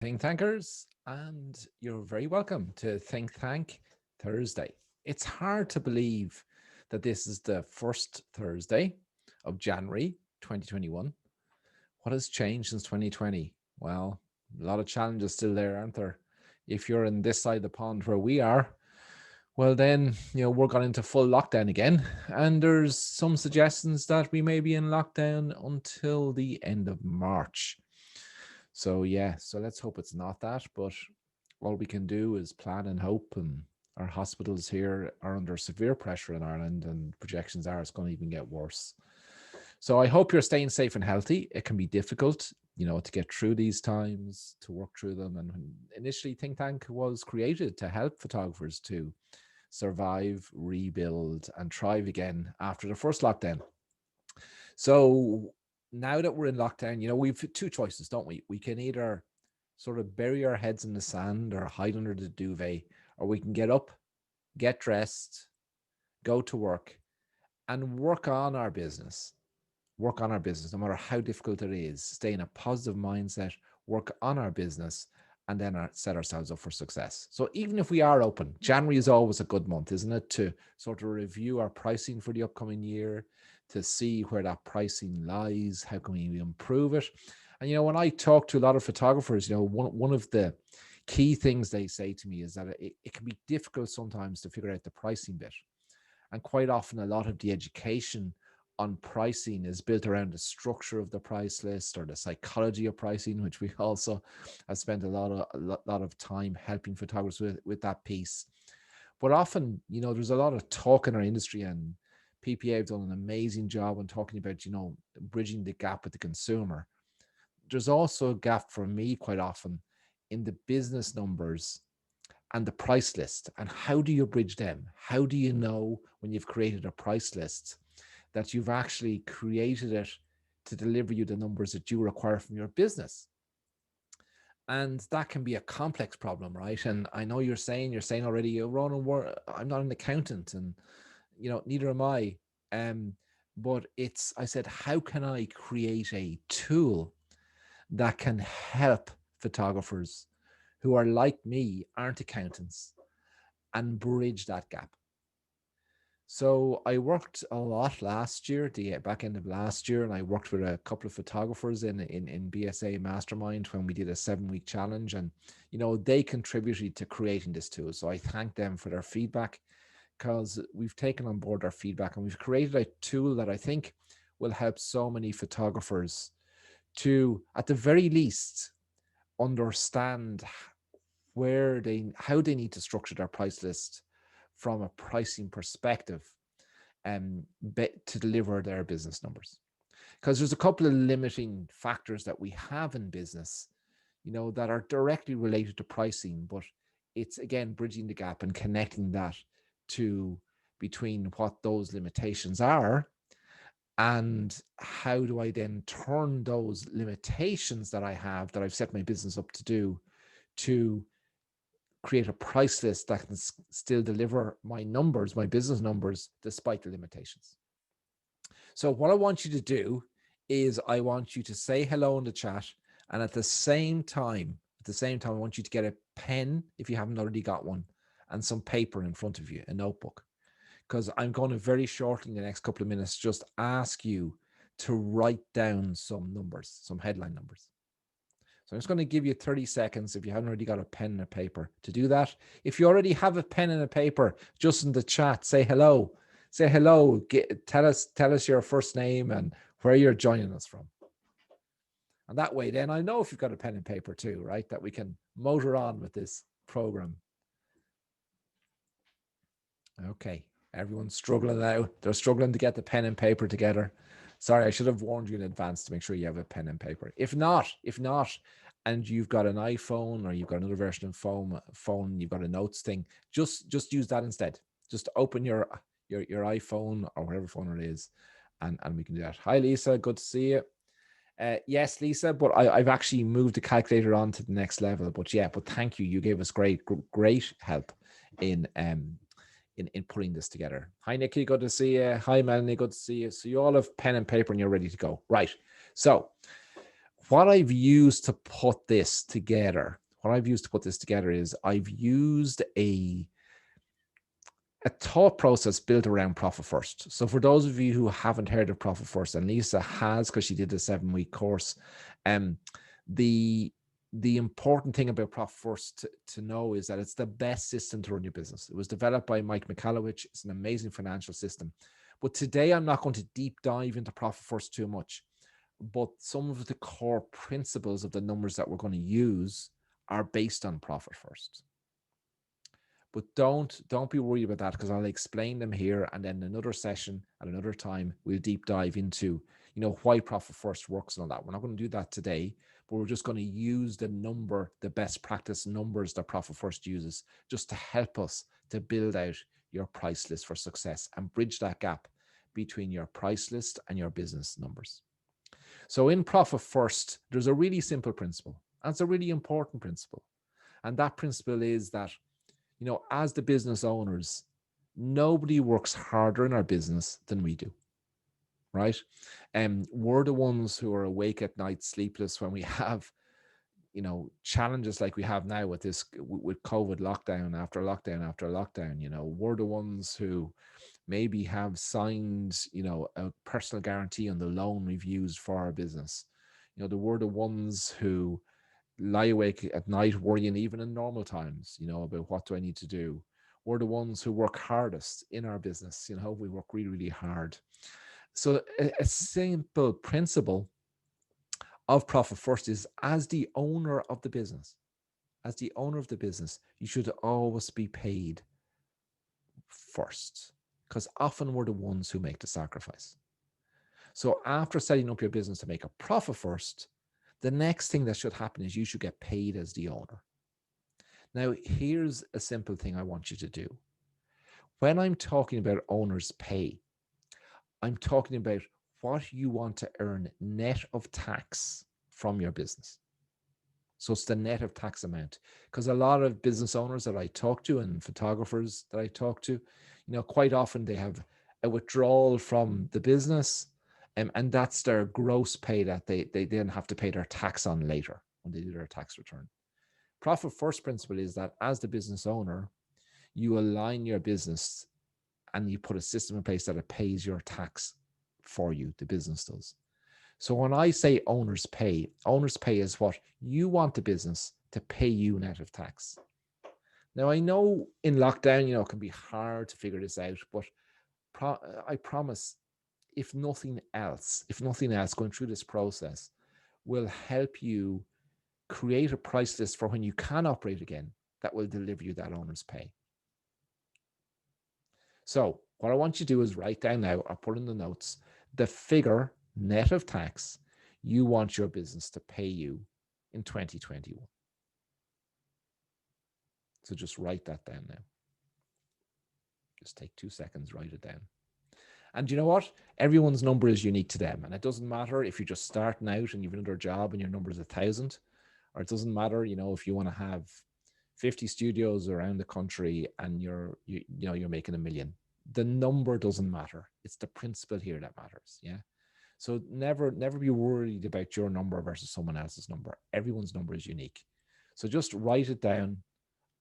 Think Tankers, and you're very welcome to Think Tank Thursday. It's hard to believe that this is the first Thursday of January 2021. What has changed since 2020? Well, a lot of challenges still there, aren't there? If you're in this side of the pond where we are, well, then, we're gone into full lockdown again. And there's some suggestions that we may be in lockdown until the end of March. So yeah, so let's hope it's not that. But all we can do is plan and hope. And our hospitals here are under severe pressure in Ireland, and projections are it's going to even get worse. So I hope you're staying safe and healthy. It can be difficult, to get through these times, to work through them. And initially, Think Tank was created to help photographers to survive, rebuild, and thrive again after the first lockdown. So now that we're in lockdown, we've two choices, don't we? We can either sort of bury our heads in the sand or hide under the duvet, or we can get up, get dressed, go to work, and work on our business, no matter how difficult it is, stay in a positive mindset, work on our business, and then set ourselves up for success. So even if we are open, January is always a good month, isn't it? To sort of review our pricing for the upcoming year, to see where that pricing lies, how can we improve it? And when I talk to a lot of photographers, one of the key things they say to me is that it can be difficult sometimes to figure out the pricing bit. And quite often, a lot of the education on pricing is built around the structure of the price list or the psychology of pricing, which we also have spent a lot of time helping photographers with that piece. But often, there's a lot of talk in our industry, and PPA have done an amazing job on talking about, bridging the gap with the consumer. There's also a gap for me quite often in the business numbers and the price list. And how do you bridge them? How do you know when you've created a price list that you've actually created it to deliver you the numbers that you require from your business? And that can be a complex problem, right? And I know you're saying already, Ronan, I'm not an accountant, and neither am I. Um, but I said, how can I create a tool that can help photographers who are like me, aren't accountants, and bridge that gap? So I worked a lot last year, the back end of last year, and I worked with a couple of photographers in BSA Mastermind when we did a 7 week challenge, and they contributed to creating this tool. So I thank them for their feedback, because we've taken on board their feedback and we've created a tool that I think will help so many photographers to, at the very least, understand how they need to structure their price list from a pricing perspective, to deliver their business numbers. Because there's a couple of limiting factors that we have in business, that are directly related to pricing, but it's again bridging the gap and connecting that to between what those limitations are, and how do I then turn those limitations that I have, that I've set my business up to do, to create a price list that can still deliver my numbers, my business numbers, despite the limitations. So what I want you to do is I want you to say hello in the chat, and at the same time, I want you to get a pen if you haven't already got one, and some paper in front of you, a notebook, because I'm going to very shortly in the next couple of minutes just ask you to write down some numbers, some headline numbers. So I'm just going to give you 30 seconds if you haven't already got a pen and a paper to do that. If you already have a pen and a paper, just in the chat, say hello. Say hello. Tell us your first name and where you're joining us from. And that way, then I know if you've got a pen and paper too, right? That we can motor on with this program. Okay. Everyone's struggling now. They're struggling to get the pen and paper together. Sorry, I should have warned you in advance to make sure you have a pen and paper. If not, and you've got an iPhone or you've got another version of phone, you've got a notes thing, just use that instead. Just open your iPhone or whatever phone it is, and we can do that. Hi, Lisa. Good to see you. Yes, Lisa, but I've actually moved the calculator on to the next level. But thank you. You gave us great help in putting this together. Hi, Nikki, good to see you. Hi, Melanie, good to see you. So you all have pen and paper and you're ready to go. Right. So what I've used to put this together, is I've used a thought process built around Profit First. So for those of you who haven't heard of Profit First, and Lisa has because she did a 7-week course, the important thing about Profit First to know is that it's the best system to run your business. It was developed by Mike Michalowicz. It's an amazing financial system. But today I'm not going to deep dive into Profit First too much. But some of the core principles of the numbers that we're going to use are based on Profit First. But don't be worried about that, because I'll explain them here, and then another session at another time we'll deep dive into why Profit First works and all that. We're not going to do that today, but we're just going to use the best practice numbers that Profit First uses, just to help us to build out your price list for success and bridge that gap between your price list and your business numbers. So in Profit First, there's a really simple principle, and it's a really important principle. And that principle is that, as the business owners, nobody works harder in our business than we do, right? We're the ones who are awake at night, sleepless, when we have, challenges like we have now with COVID lockdown after lockdown after lockdown. We're the ones who maybe have signed, a personal guarantee on the loan we've used for our business. We're the ones who lie awake at night worrying, even in normal times, about what do I need to do. We're the ones who work hardest in our business. We work really, really hard. So a simple principle of Profit First is, as the owner of the business, you should always be paid first, because often we're the ones who make the sacrifice. So after setting up your business to make a profit first, the next thing that should happen is you should get paid as the owner. Now, here's a simple thing I want you to do. When I'm talking about owner's pay, I'm talking about what you want to earn net of tax from your business. So it's the net of tax amount, because a lot of business owners that I talk to and photographers that I talk to, quite often they have a withdrawal from the business, and that's their gross pay that they then have to pay their tax on later when they do their tax return. Profit First principle is that as the business owner, you align your business and you put a system in place that it pays your tax for you, the business does. So when I say owner's pay is what you want the business to pay you net of tax. Now, I know in lockdown, it can be hard to figure this out, but I promise, if nothing else, going through this process will help you create a price list for when you can operate again that will deliver you that owner's pay. So what I want you to do is write down now, or put in the notes, the figure net of tax you want your business to pay you in 2021. So just write that down now. Just take 2 seconds, write it down. And you know what? Everyone's number is unique to them. And it doesn't matter if you're just starting out and you've another job and your number is 1,000, or it doesn't matter, if you want to have 50 studios around the country and you're making $1 million. The number doesn't matter. It's the principle here that matters. Yeah. So never be worried about your number versus someone else's number. Everyone's number is unique. So just write it down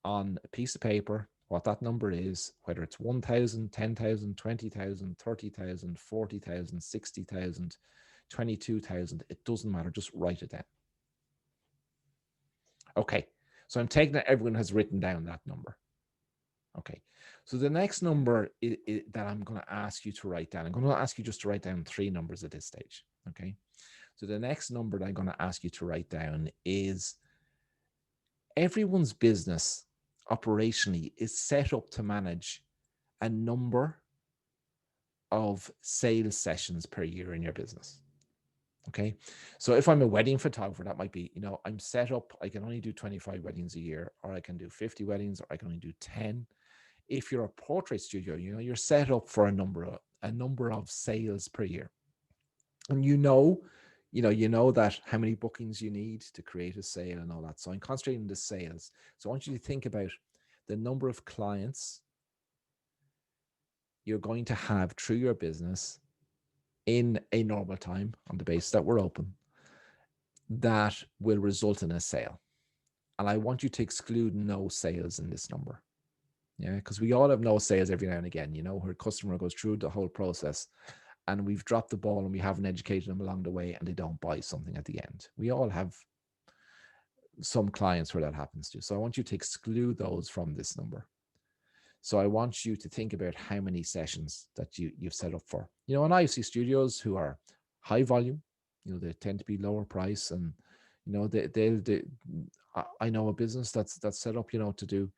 on a piece of paper, what that number is, whether it's 1,000, 10,000, 20,000, 30,000, 40,000, 60,000, 22,000. It doesn't matter. Just write it down. Okay. So I'm taking that everyone has written down that number. Okay. So the next number that I'm going to ask you to write down, I'm going to ask you just to write down 3 numbers at this stage. Okay. So the next number that I'm going to ask you to write down is, everyone's business operationally is set up to manage a number of sales sessions per year in your business. Okay. So if I'm a wedding photographer, that might be, I'm set up, I can only do 25 weddings a year, or I can do 50 weddings, or I can only do 10. If you're a portrait studio, you're set up for a number of sales per year. And you know that how many bookings you need to create a sale and all that. So I'm concentrating on the sales. So I want you to think about the number of clients you're going to have through your business in a normal time, on the basis that we're open, that will result in a sale. And I want you to exclude no sales in this number. Yeah, because we all have no sales every now and again, you know, where a customer goes through the whole process and we've dropped the ball and we haven't educated them along the way and they don't buy something at the end. We all have some clients where that happens to. So I want you to exclude those from this number. So I want you to think about how many sessions that you've set up for. You know, and I see studios who are high volume, you know, they tend to be lower price, and you know, I know a business that's set up, you know, to do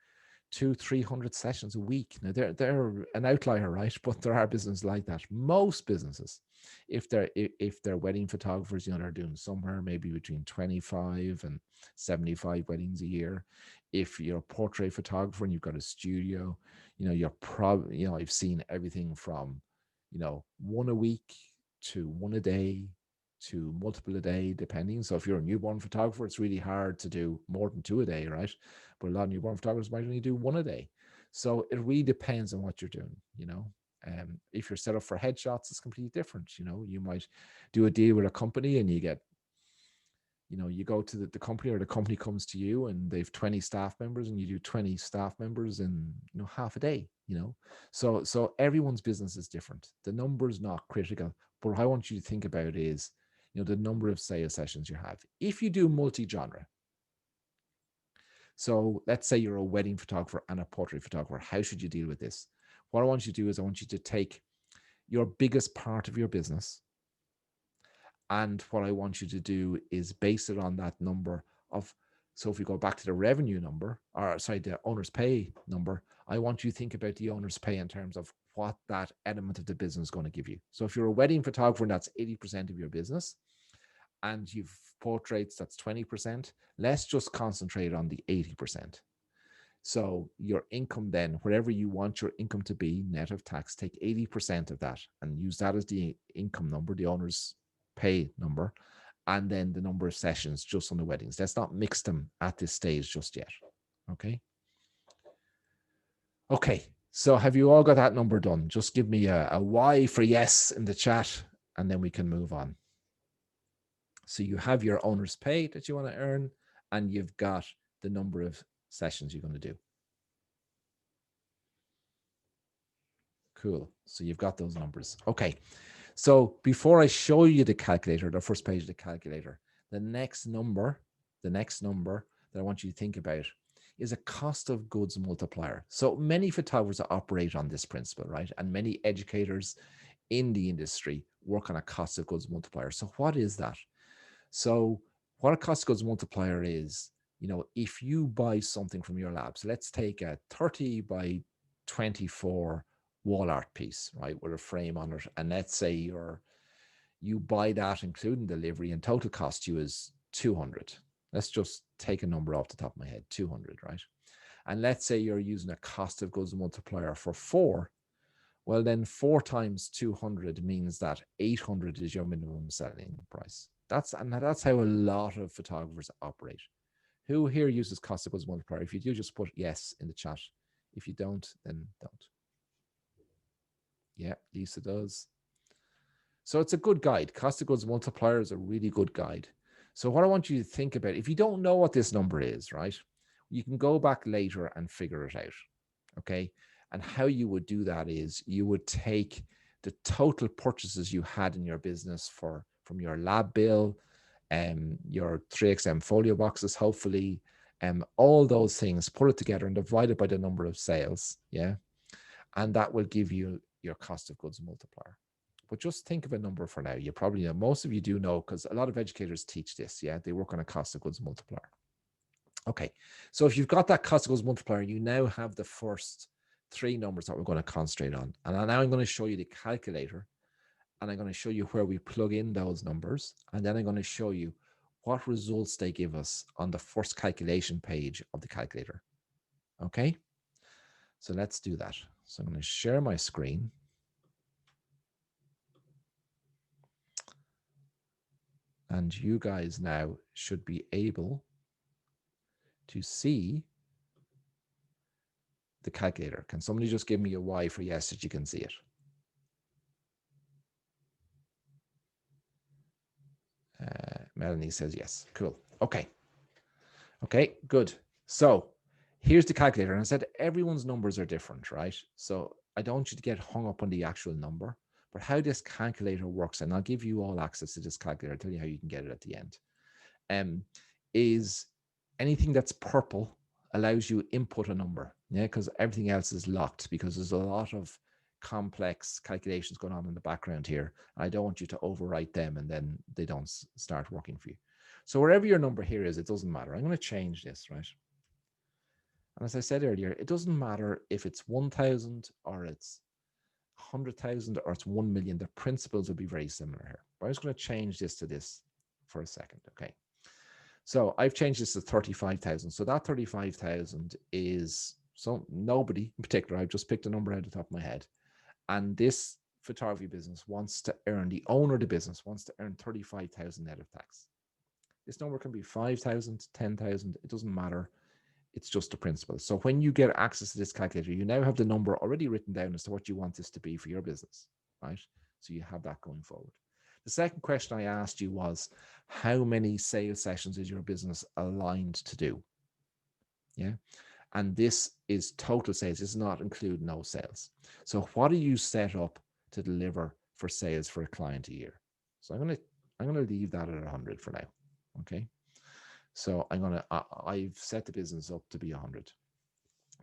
200-300 sessions a week. Now they're an outlier, right? But there are businesses like that. Most businesses, if they're wedding photographers, you know, they're doing somewhere maybe between 25 and 75 weddings a year. If you're a portrait photographer and you've got a studio, you know, you're probably, you know, I've seen everything from, you know, one a week to one a day to multiple a day, depending. So if you're a newborn photographer, it's really hard to do more than two a day, right? But a lot of newborn photographers might only do one a day. So it really depends on what you're doing, you know. If you're set up for headshots, it's completely different. You know, you might do a deal with a company and you get, you know, you go to the company, or the company comes to you and they've 20 staff members and you do 20 staff members in, you know, half a day, you know. So everyone's business is different. The number is not critical, but what I want you to think about is, you know, the number of sales sessions you have. If you do multi-genre, so let's say you're a wedding photographer and a portrait photographer, how should you deal with this? What I want you to do is I want you to take your biggest part of your business, and what I want you to do is base it on that number of, so if we go back to the revenue number, or sorry, the owner's pay number, I want you to think about the owner's pay in terms of what that element of the business is going to give you. So if you're a wedding photographer and that's 80% of your business, and you've portraits that's 20%, let's just concentrate on the 80%. So your income then, wherever you want your income to be, net of tax, take 80% of that and use that as the income number, the owner's pay number, and then the number of sessions just on the weddings. Let's not mix them at this stage just yet. Okay. Okay. So have you all got that number done? Just give me a Y for yes in the chat, and then we can move on. So you have your owner's pay that you want to earn, and you've got the number of sessions you're going to do. Cool. So you've got those numbers. Okay. So before I show you the calculator, the first page of the calculator, the next number that I want you to think about is a cost of goods multiplier. So many photographers operate on this principle, right? And many educators in the industry work on a cost of goods multiplier. So what is that? So what a cost of goods multiplier is, you know, if you buy something from your labs, let's take a 30 by 24 wall art piece, right, with a frame on it, and let's say you buy that including delivery, and total cost you is 200. Let's just take a number off the top of my head, 200, right? And let's say you're using a cost of goods multiplier for 4. Well, then 4 times 200 means that 800 is your minimum selling price. That's how a lot of photographers operate. Who here uses cost of goods multiplier? If you do, just put yes in the chat. If you don't, then don't. Yeah, Lisa does. So it's a good guide. Cost of goods multiplier is a really good guide. So what I want you to think about, if you don't know what this number is, right, you can go back later and figure it out. Okay. And how you would do that is you would take the total purchases you had in your business from your lab bill, your 3XM folio boxes, hopefully, all those things, put it together and divide it by the number of sales. Yeah. And that will give you your cost of goods multiplier. But just think of a number for now. You probably know, most of you do know, because a lot of educators teach this. Yeah. They work on a cost of goods multiplier. Okay. So if you've got that cost of goods multiplier, you now have the first 3 numbers that we're going to concentrate on. And now I'm going to show you the calculator, and I'm going to show you where we plug in those numbers. And then I'm going to show you what results they give us on the first calculation page of the calculator. Okay. So let's do that. So I'm going to share my screen. And you guys now should be able to see the calculator. Can somebody just give me a Y for yes that you can see it? Melanie says yes. Cool. Okay. Okay, good. So here's the calculator. And I said everyone's numbers are different, right? So I don't want you to get hung up on the actual number, but how this calculator works, and I'll give you all access to this calculator. I'll tell you how you can get it at the end. Is anything that's purple allows you input a number, yeah, because everything else is locked because there's a lot of complex calculations going on in the background here. I don't want you to overwrite them and then they don't start working for you. So wherever your number here is, it doesn't matter. I'm going to change this, right? And as I said earlier, it doesn't matter if it's 1,000 or it's 100,000 or it's 1 million. The principles will be very similar here. But I'm just going to change this to this for a second, okay? So I've changed this to 35,000. So that 35,000 is nobody in particular. I've just picked a number out of the top of my head. And this photography business wants to earn, the owner of the business wants to earn 35,000 net of tax. This number can be 5,000, 10,000. It doesn't matter. It's just a principle. So when you get access to this calculator, you now have the number already written down as to what you want this to be for your business, right? So you have that going forward. The second question I asked you was, how many sales sessions is your business aligned to do? Yeah. And this is total sales. This does not include no sales. So what are you set up to deliver for sales for a client a year? So I'm going to leave that at 100 for now. Okay. So I've set the business up to be 100.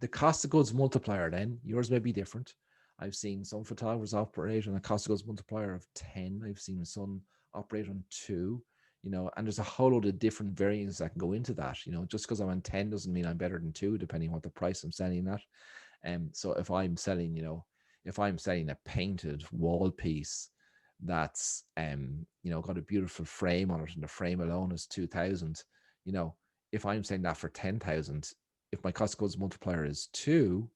The cost of goods multiplier then, yours may be different. I've seen some photographers operate on a cost of goods multiplier of 10. I've seen some operate on 2, and there's a whole load of different variants that can go into that. Just because I'm on 10 doesn't mean I'm better than 2, depending on what the price I'm selling at. So if I'm selling, a painted wall piece that's, got a beautiful frame on it and the frame alone is 2,000, if I'm saying that for 10,000, if my cost of goods multiplier is 2,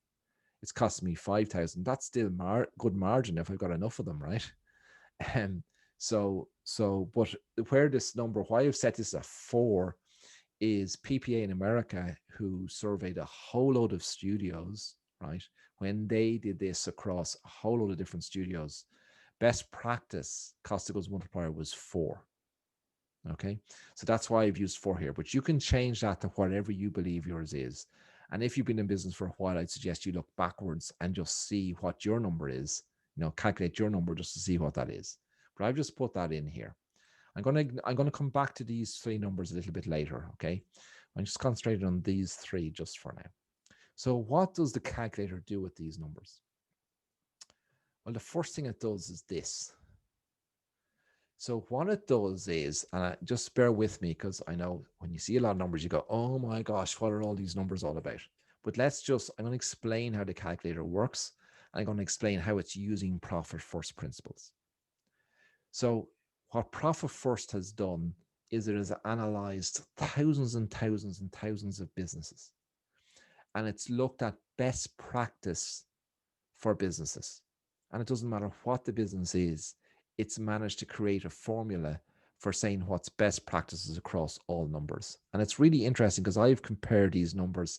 it's costing me 5,000. That's still good margin if I've got enough of them, right? But where this number, why I've set this at 4, is PPA in America, who surveyed a whole load of studios, right? When they did this across a whole load of different studios, best practice cost of goods multiplier was 4. Okay, so that's why I've used 4 here, but you can change that to whatever you believe yours is. And if you've been in business for a while, I'd suggest you look backwards and just see what your number is, calculate your number just to see what that is. But I've just put that in here. I'm going to come back to these 3 numbers a little bit later. Okay, I'm just concentrating on these 3 just for now. So what does the calculator do with these numbers? Well, the first thing it does is this. So what it does is, and just bear with me, because I know when you see a lot of numbers, you go, oh my gosh, what are all these numbers all about? But I'm going to explain how the calculator works. And I'm going to explain how it's using profit first principles. So what profit first has done is it has analyzed thousands and thousands and thousands of businesses. And it's looked at best practice for businesses. And it doesn't matter what the business is, it's managed to create a formula for saying what's best practices across all numbers. And it's really interesting because I've compared these numbers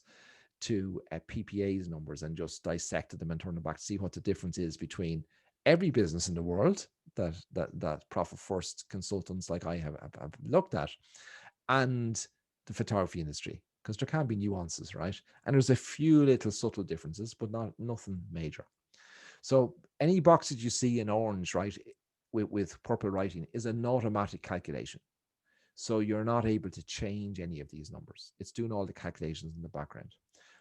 to PPA's numbers and just dissected them and turned them back to see what the difference is between every business in the world that profit first consultants like I have looked at, and the photography industry, because there can be nuances, right? And there's a few little subtle differences, but nothing major. So any box that you see in orange, right, with purple writing is an automatic calculation. So you're not able to change any of these numbers. It's doing all the calculations in the background.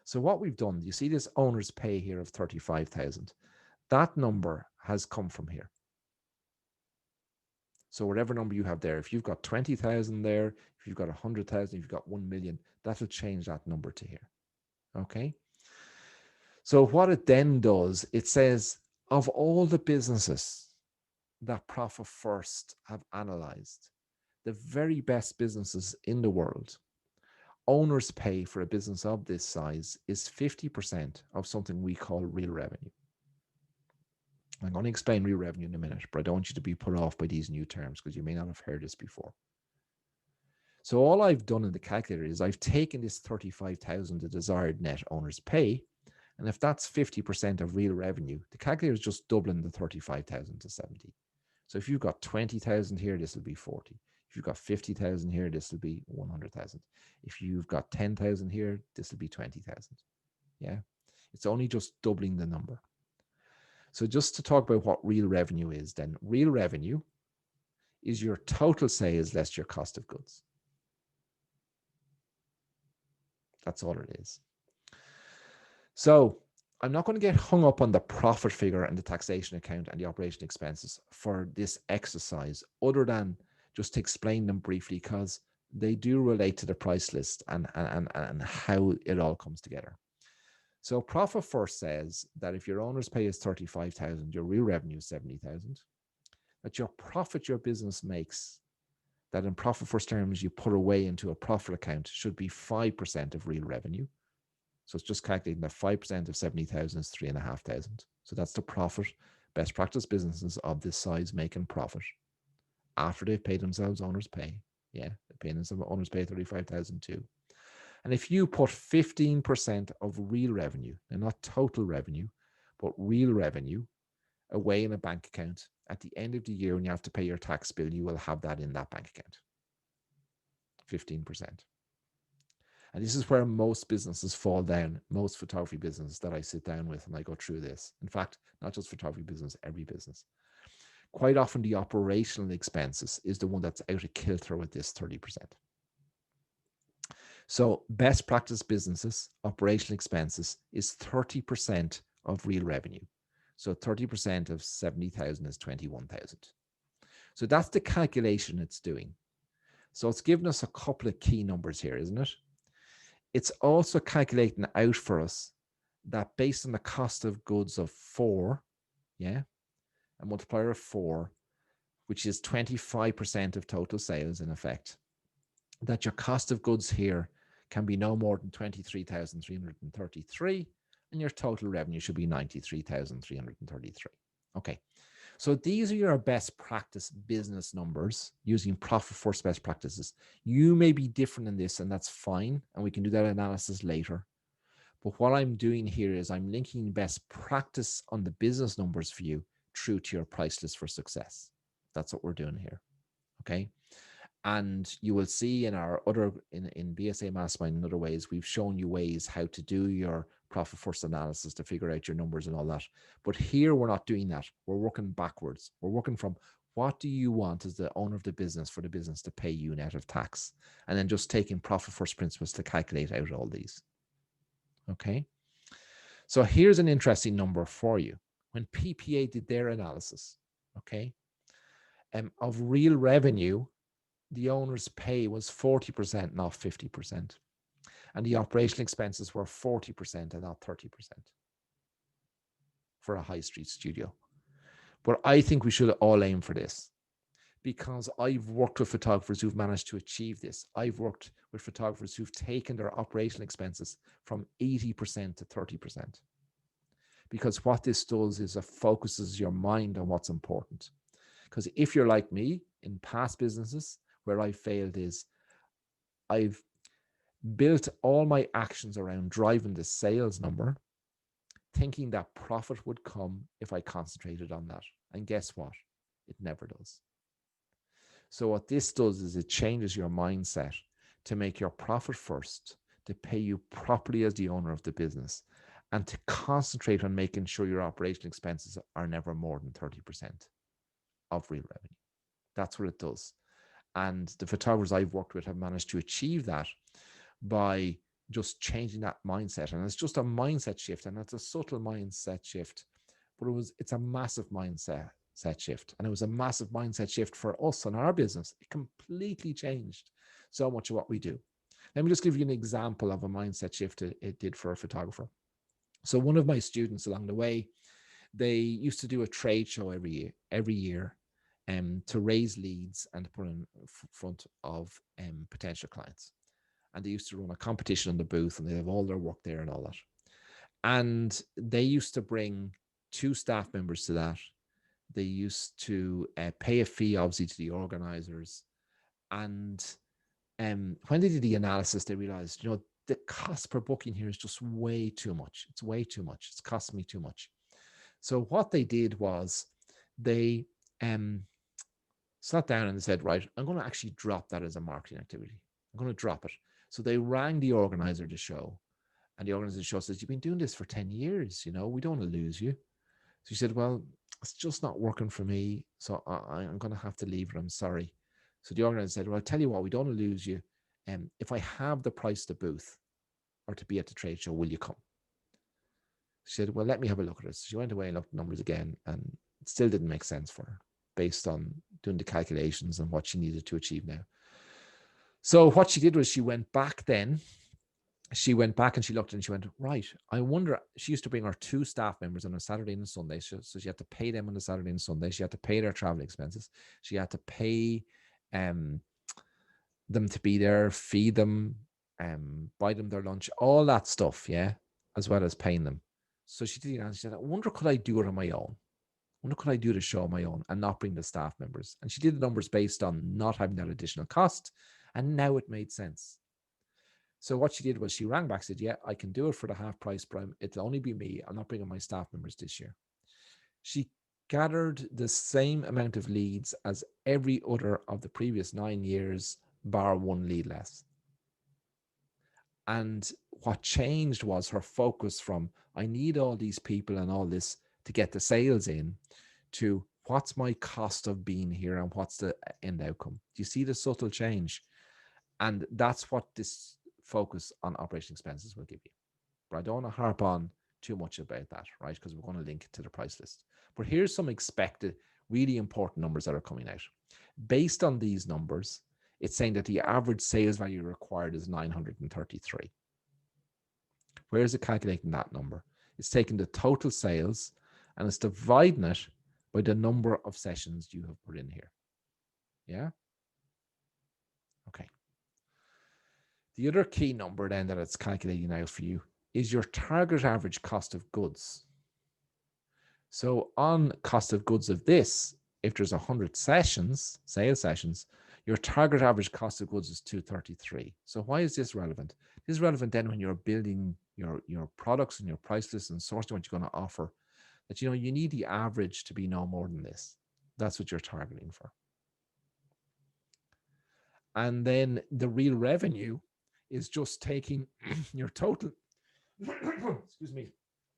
So what we've done, you see this owner's pay here of 35,000. That number has come from here. So whatever number you have there, if you've got 20,000 there, if you've got 100,000, if you've got 1 million, that'll change that number to here. Okay. So what it then does, it says, of all the businesses that Profit First have analyzed, the very best businesses in the world, owners pay for a business of this size is 50% of something we call real revenue. I'm going to explain real revenue in a minute, but I don't want you to be put off by these new terms because you may not have heard this before. So all I've done in the calculator is I've taken this 35,000, the desired net owner's pay, and if that's 50% of real revenue, the calculator is just doubling the 35,000 to 70. So if you've got 20,000 here, this will be 40. If you've got 50,000 here, this will be 100,000. If you've got 10,000 here, this will be 20,000. Yeah. It's only just doubling the number. So just to talk about what real revenue is, then real revenue is your total sales less your cost of goods. That's all it is. So I'm not going to get hung up on the profit figure and the taxation account and the operation expenses for this exercise, other than just to explain them briefly, because they do relate to the price list and how it all comes together. So profit first says that if your owner's pay is 35,000, your real revenue is 70,000. That your profit your business makes, that in profit first terms you put away into a profit account, should be 5% of real revenue. So it's just calculating that 5% of 70,000 is 3,500. So that's the profit. Best practice businesses of this size making profit after they've paid themselves owner's pay. Yeah, they're paying themselves owner's pay 35,000 too. And if you put 15% of real revenue, and not total revenue, but real revenue, away in a bank account, at the end of the year when you have to pay your tax bill, you will have that in that bank account. 15%. And this is where most businesses fall down, most photography businesses that I sit down with and I go through this. In fact, not just photography business, every business. Quite often the operational expenses is the one that's out of kilter with this 30%. So best practice businesses, operational expenses is 30% of real revenue. So 30% of 70,000 is 21,000. So that's the calculation it's doing. So it's given us a couple of key numbers here, isn't it? It's also calculating out for us that based on the cost of goods of 4, yeah, a multiplier of 4, which is 25% of total sales in effect, that your cost of goods here can be no more than 23,333, and your total revenue should be 93,333. Okay, so these are your best practice business numbers using profit first best practices. You may be different in this, and that's fine, and we can do that analysis later. But what I'm doing here is I'm linking best practice on the business numbers for you through to your price list for success. That's what we're doing here. Okay. And you will see in our other, in BSA Mastermind and other ways, we've shown you ways how to do your profit first analysis to figure out your numbers and all that. But here we're not doing that. We're working backwards. We're working from what do you want as the owner of the business for the business to pay you net of tax? And then just taking profit first principles to calculate out all these. Okay. So here's an interesting number for you. When PPA did their analysis, okay, of real revenue, the owner's pay was 40%, not 50%. And the operational expenses were 40% and not 30% for a high street studio. But I think we should all aim for this, because I've worked with photographers who've managed to achieve this. I've worked with photographers who've taken their operational expenses from 80% to 30%. Because what this does is it focuses your mind on what's important. Because if you're like me in past businesses, where I failed is I've built all my actions around driving the sales number, thinking that profit would come if I concentrated on that. And guess what? It never does. So what this does is it changes your mindset to make your profit first, to pay you properly as the owner of the business, and to concentrate on making sure your operational expenses are never more than 30% of real revenue. That's what it does. And the photographers I've worked with have managed to achieve that by just changing that mindset. And it's just a mindset shift, and it's a subtle mindset shift, but it's a massive mindset shift. And it was a massive mindset shift for us and our business. It completely changed so much of what we do. Let me just give you an example of a mindset shift it did for a photographer. So one of my students along the way, they used to do a trade show every year to raise leads and to put in front of potential clients. And they used to run a competition on the booth, and they have all their work there and all that. And they used to bring 2 staff members to that. They used to pay a fee, obviously, to the organizers. And when they did the analysis, they realized, the cost per booking here is just way too much. It's way too much. It's costing me too much. So what they did was they sat down and they said, right, I'm going to actually drop that as a marketing activity. I'm going to drop it. So they rang the organizer of the show, and the organizer of the show says, you've been doing this for 10 years, we don't want to lose you. So she said, well, it's just not working for me. So I'm going to have to leave it. I'm sorry. So the organizer said, well, I'll tell you what, we don't want to lose you. If I have the price to booth or to be at the trade show, will you come? She said, well, let me have a look at it. So she went away and looked at numbers again, and it still didn't make sense for her based on doing the calculations and what she needed to achieve now. So what she did was she went back and she looked and she went, right, I wonder, she used to bring her 2 staff members on a Saturday and a Sunday. So she had to pay them on a Saturday and Sunday. She had to pay their travel expenses. She had to pay them to be there, feed them, buy them their lunch, all that stuff, yeah, as well as paying them. So she did it, and she said, I wonder, could I do it on my own? I wonder, could I do the show on my own and not bring the staff members? And she did the numbers based on not having that additional cost. And now it made sense. So what she did was she rang back, said, yeah, I can do it for the half price, but it'll only be me. I'm not bringing my staff members this year. She gathered the same amount of leads as every other of the previous 9 years, bar 1 lead less. And what changed was her focus from, I need all these people and all this to get the sales in, to what's my cost of being here and what's the end outcome. Do you see the subtle change? And that's what this focus on operation expenses will give you. But I don't want to harp on too much about that, right? Because we're going to link it to the price list. But here's some expected, really important numbers that are coming out. Based on these numbers, it's saying that the average sales value required is 933. Where is it calculating that number? It's taking the total sales and it's dividing it by the number of sessions you have put in here. Yeah? Okay. The other key number then that it's calculating out for you is your target average cost of goods. So on cost of goods of this, if there's 100 sessions, sales sessions, your target average cost of goods is 233. So why is this relevant? This is relevant then when you're building your products and your price list and sourcing what you're going to offer, that you need the average to be no more than this. That's what you're targeting for. And then the real revenue is just taking your total, excuse me,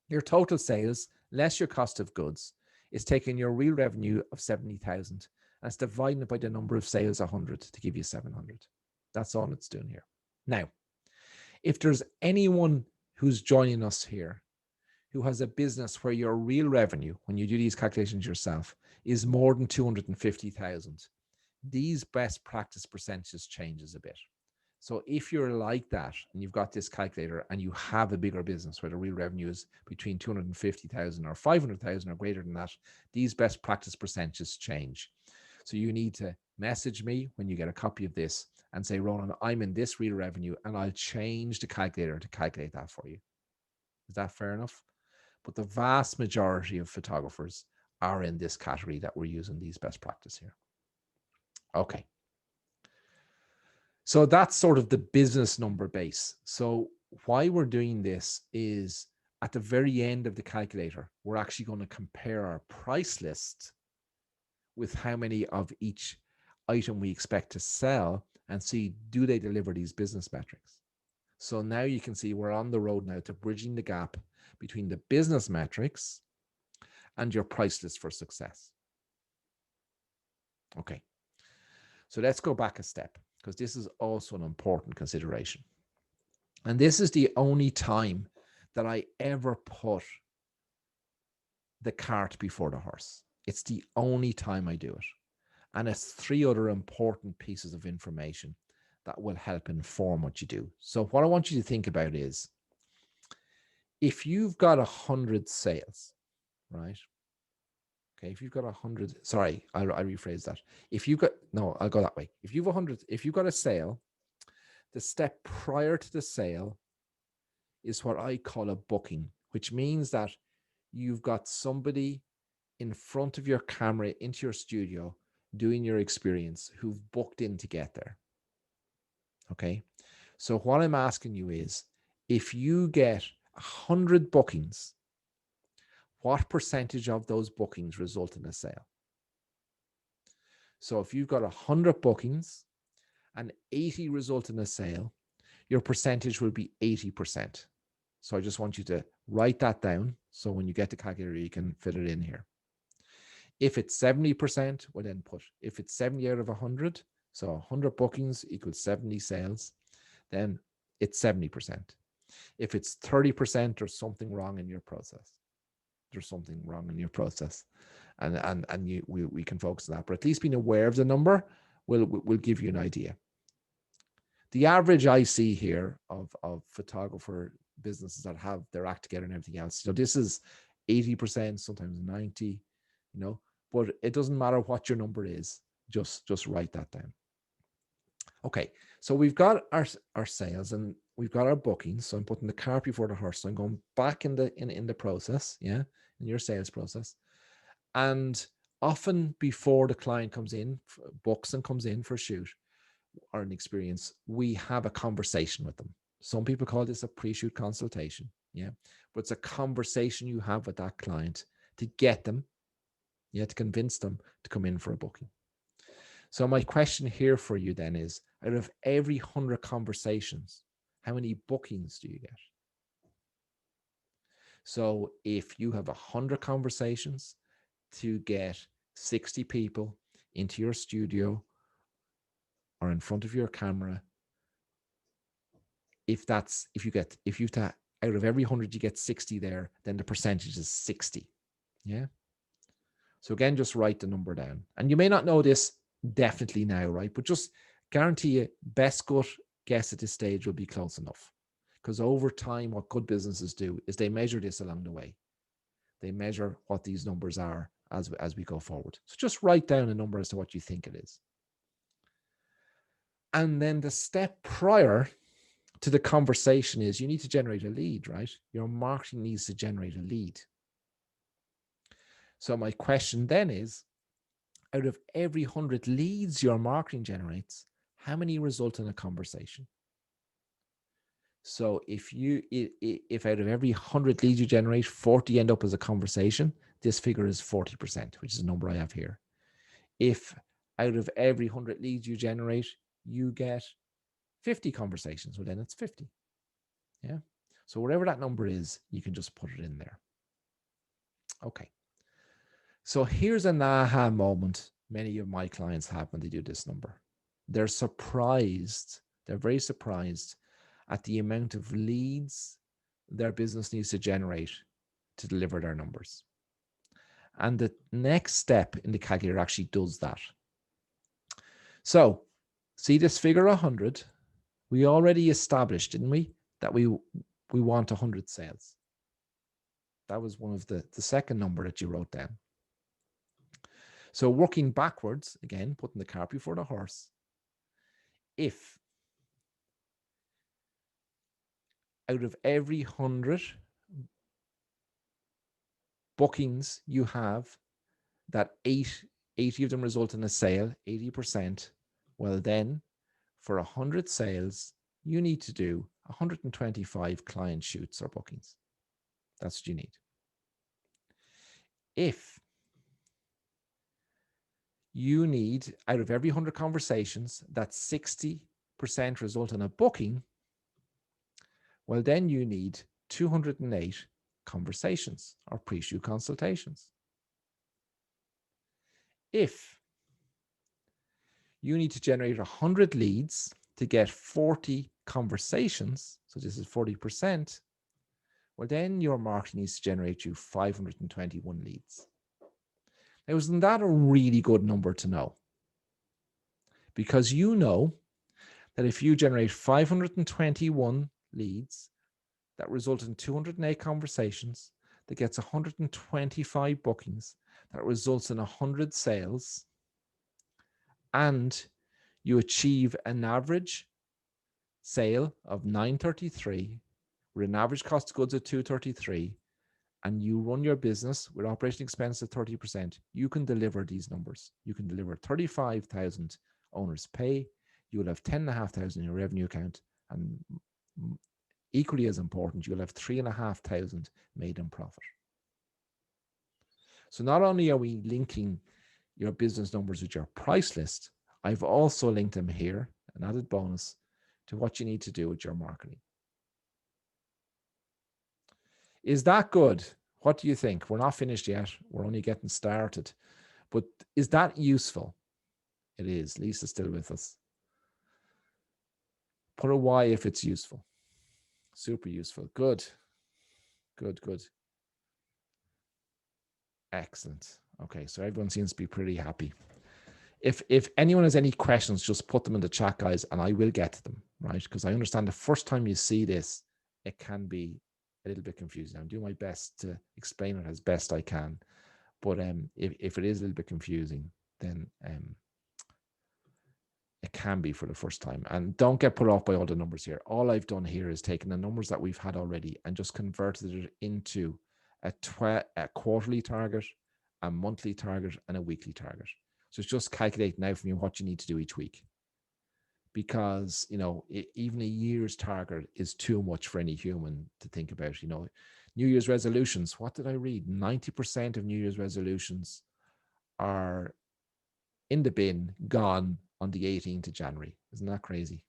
your total sales less your cost of goods. Is taking your real revenue of 70,000 and it's dividing it by the number of sales, 100, to give you 700. That's all it's doing here. Now, if there's anyone who's joining us here who has a business where your real revenue, when you do these calculations yourself, is more than 250,000, these best practice percentages changes a bit. So if you're like that and you've got this calculator and you have a bigger business where the real revenue is between 250,000 or 500,000 or greater than that, these best practice percentages change. So you need to message me when you get a copy of this and say, Ronan, I'm in this real revenue, and I'll change the calculator to calculate that for you. Is that fair enough? But the vast majority of photographers are in this category that we're using these best practice here. Okay. So that's sort of the business number base. So why we're doing this is at the very end of the calculator, we're actually going to compare our price list with how many of each item we expect to sell and see, do they deliver these business metrics? So now you can see we're on the road now to bridging the gap between the business metrics and your price list for success. Okay. So let's go back a step, because this is also an important consideration. And this is the only time that I ever put the cart before the horse. It's the only time I do it. And it's 3 other important pieces of information that will help inform what you do. So what I want you to think about is, if you've got 100 sales, right? Okay, if you've got 100, sorry, I'll rephrase that. If you've got, no, I'll go that way. If you've 100, if you've got a sale, the step prior to the sale is what I call a booking, which means that you've got somebody in front of your camera into your studio doing your experience who've booked in to get there. Okay, so what I'm asking you is, if you get 100 bookings, what percentage of those bookings result in a sale? So if you've got 100 bookings and 80 result in a sale, your percentage will be 80%. So I just want you to write that down. So when you get the calculator, you can fit it in here. If it's 70%, well then put, if it's 70 out of 100, so 100 bookings equals 70 sales, then it's 70%. If it's 30%, there's something wrong in your process. There's something wrong in your process. And we can focus on that. But at least being aware of the number will give you an idea. The average I see here of photographer businesses that have their act together and everything else, so this is 80%, sometimes 90, but it doesn't matter what your number is, just write that down. Okay, so we've got our sales and we've got our bookings. So I'm putting the cart before the horse. So I'm going back in the process, in your sales process. And often before the client comes in, books and comes in for a shoot or an experience, we have a conversation with them. Some people call this a pre-shoot consultation, but it's a conversation you have with that client to get them, to convince them to come in for a booking. So my question here for you then is, out of every 100 conversations, how many bookings do you get? So if you have 100 conversations to get 60 people into your studio or in front of your camera, out of every 100 you get 60 there, then the percentage is 60. So again, just write the number down. And you may not know this definitely now, right? But just guarantee you, best gut guess at this stage will be close enough. Because over time, what good businesses do is they measure this along the way. They measure what these numbers are as we go forward. So just write down a number as to what you think it is. And then the step prior to the conversation is you need to generate a lead, right? Your marketing needs to generate a lead. So my question then is, out of every 100 leads your marketing generates, how many result in a conversation? So if out of every 100 leads you generate, 40 end up as a conversation, this figure is 40%, which is a number I have here. If out of every 100 leads you generate, you get 50 conversations, well, then it's 50. So whatever that number is, you can just put it in there. Okay. So here's an aha moment many of my clients have when they do this number. They're surprised. They're very surprised at the amount of leads their business needs to generate to deliver their numbers. And the next step in the calculator actually does that. So see this figure 100? We already established, didn't we, that we want 100 sales. That was one of the second number that you wrote down. So working backwards, again, putting the cart before the horse, if out of every 100 bookings you have, that 80 of them result in a sale, 80%, well then, for 100 sales, you need to do 125 client shoots or bookings. That's what you need. If you need, out of every 100 conversations, that 60% result in a booking, well, then you need 208 conversations or pre-shoot consultations. If you need to generate 100 leads to get 40 conversations, so this is 40%, well, then your marketing needs to generate you 521 leads. Now, isn't that a really good number to know? Because you know that if you generate 521 leads that result in 208 conversations, that gets 125 bookings, that results in 100 sales, and you achieve an average sale of 933 with an average cost of goods of 233, and you run your business with operating expense at 30%, you can deliver these numbers. You can deliver 35,000 owners pay. You will have 10,500 in your revenue account, and equally as important, you'll have 3,500 made in profit. So not only are we linking, your business numbers with your price list, I've also linked them here, an added bonus, to what you need to do with your marketing. Is that good? What do you think? We're not finished yet. We're only getting started. But is that useful? It is. Lisa's still with us. Put a Y if it's useful. Super useful. Good. Good, good. Excellent. Okay, so everyone seems to be pretty happy. If anyone has any questions, just put them in the chat, guys, and I will get to them, right? Because I understand the first time you see this, it can be a little bit confusing. I'm doing my best to explain it as best I can. But if it is a little bit confusing, then it can be for the first time. And don't get put off by all the numbers here. All I've done here is taken the numbers that we've had already and just converted it into a quarterly target, a monthly target, and a weekly target. So it's just calculating out from you what you need to do each week. Because, you know, even a year's target is too much for any human to think about. You know, New Year's resolutions, what did I read? 90% of New Year's resolutions are in the bin, gone on the 18th of January. Isn't that crazy?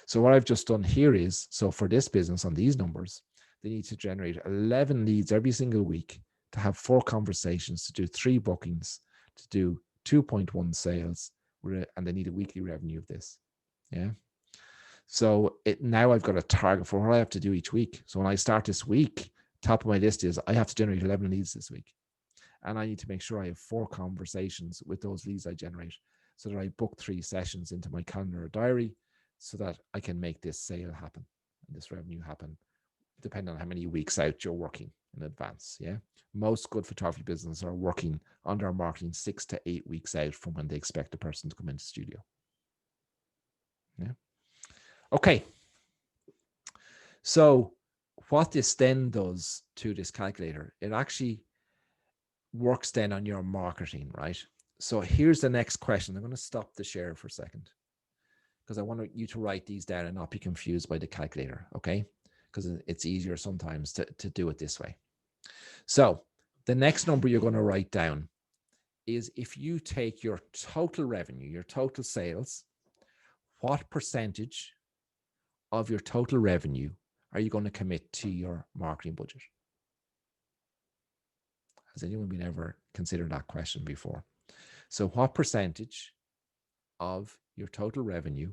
So what I've just done here is, so for this business on these numbers, they need to generate 11 leads every single week, to have 4 conversations, to do 3 bookings, to do 2.1 sales, and they need a weekly revenue of this. Yeah. So now I've got a target for what I have to do each week. So when I start this week, top of my list is I have to generate 11 leads this week. And I need to make sure I have 4 conversations with those leads I generate, so that I book 3 sessions into my calendar or diary, so that I can make this sale happen and this revenue happen, depending on how many weeks out you're working in advance. Yeah. Most good photography businesses are working on their marketing 6 to 8 weeks out from when they expect the person to come into the studio. Yeah. Okay. So what this then does to this calculator, it actually works then on your marketing, right? So here's the next question. I'm going to stop the share for a second, because I want you to write these down and not be confused by the calculator, okay? Because it's easier sometimes to do it this way. So the next number you're going to write down is, if you take your total revenue, your total sales, what percentage of your total revenue are you going to commit to your marketing budget? Has anyone been ever considered that question before? So what percentage of your total revenue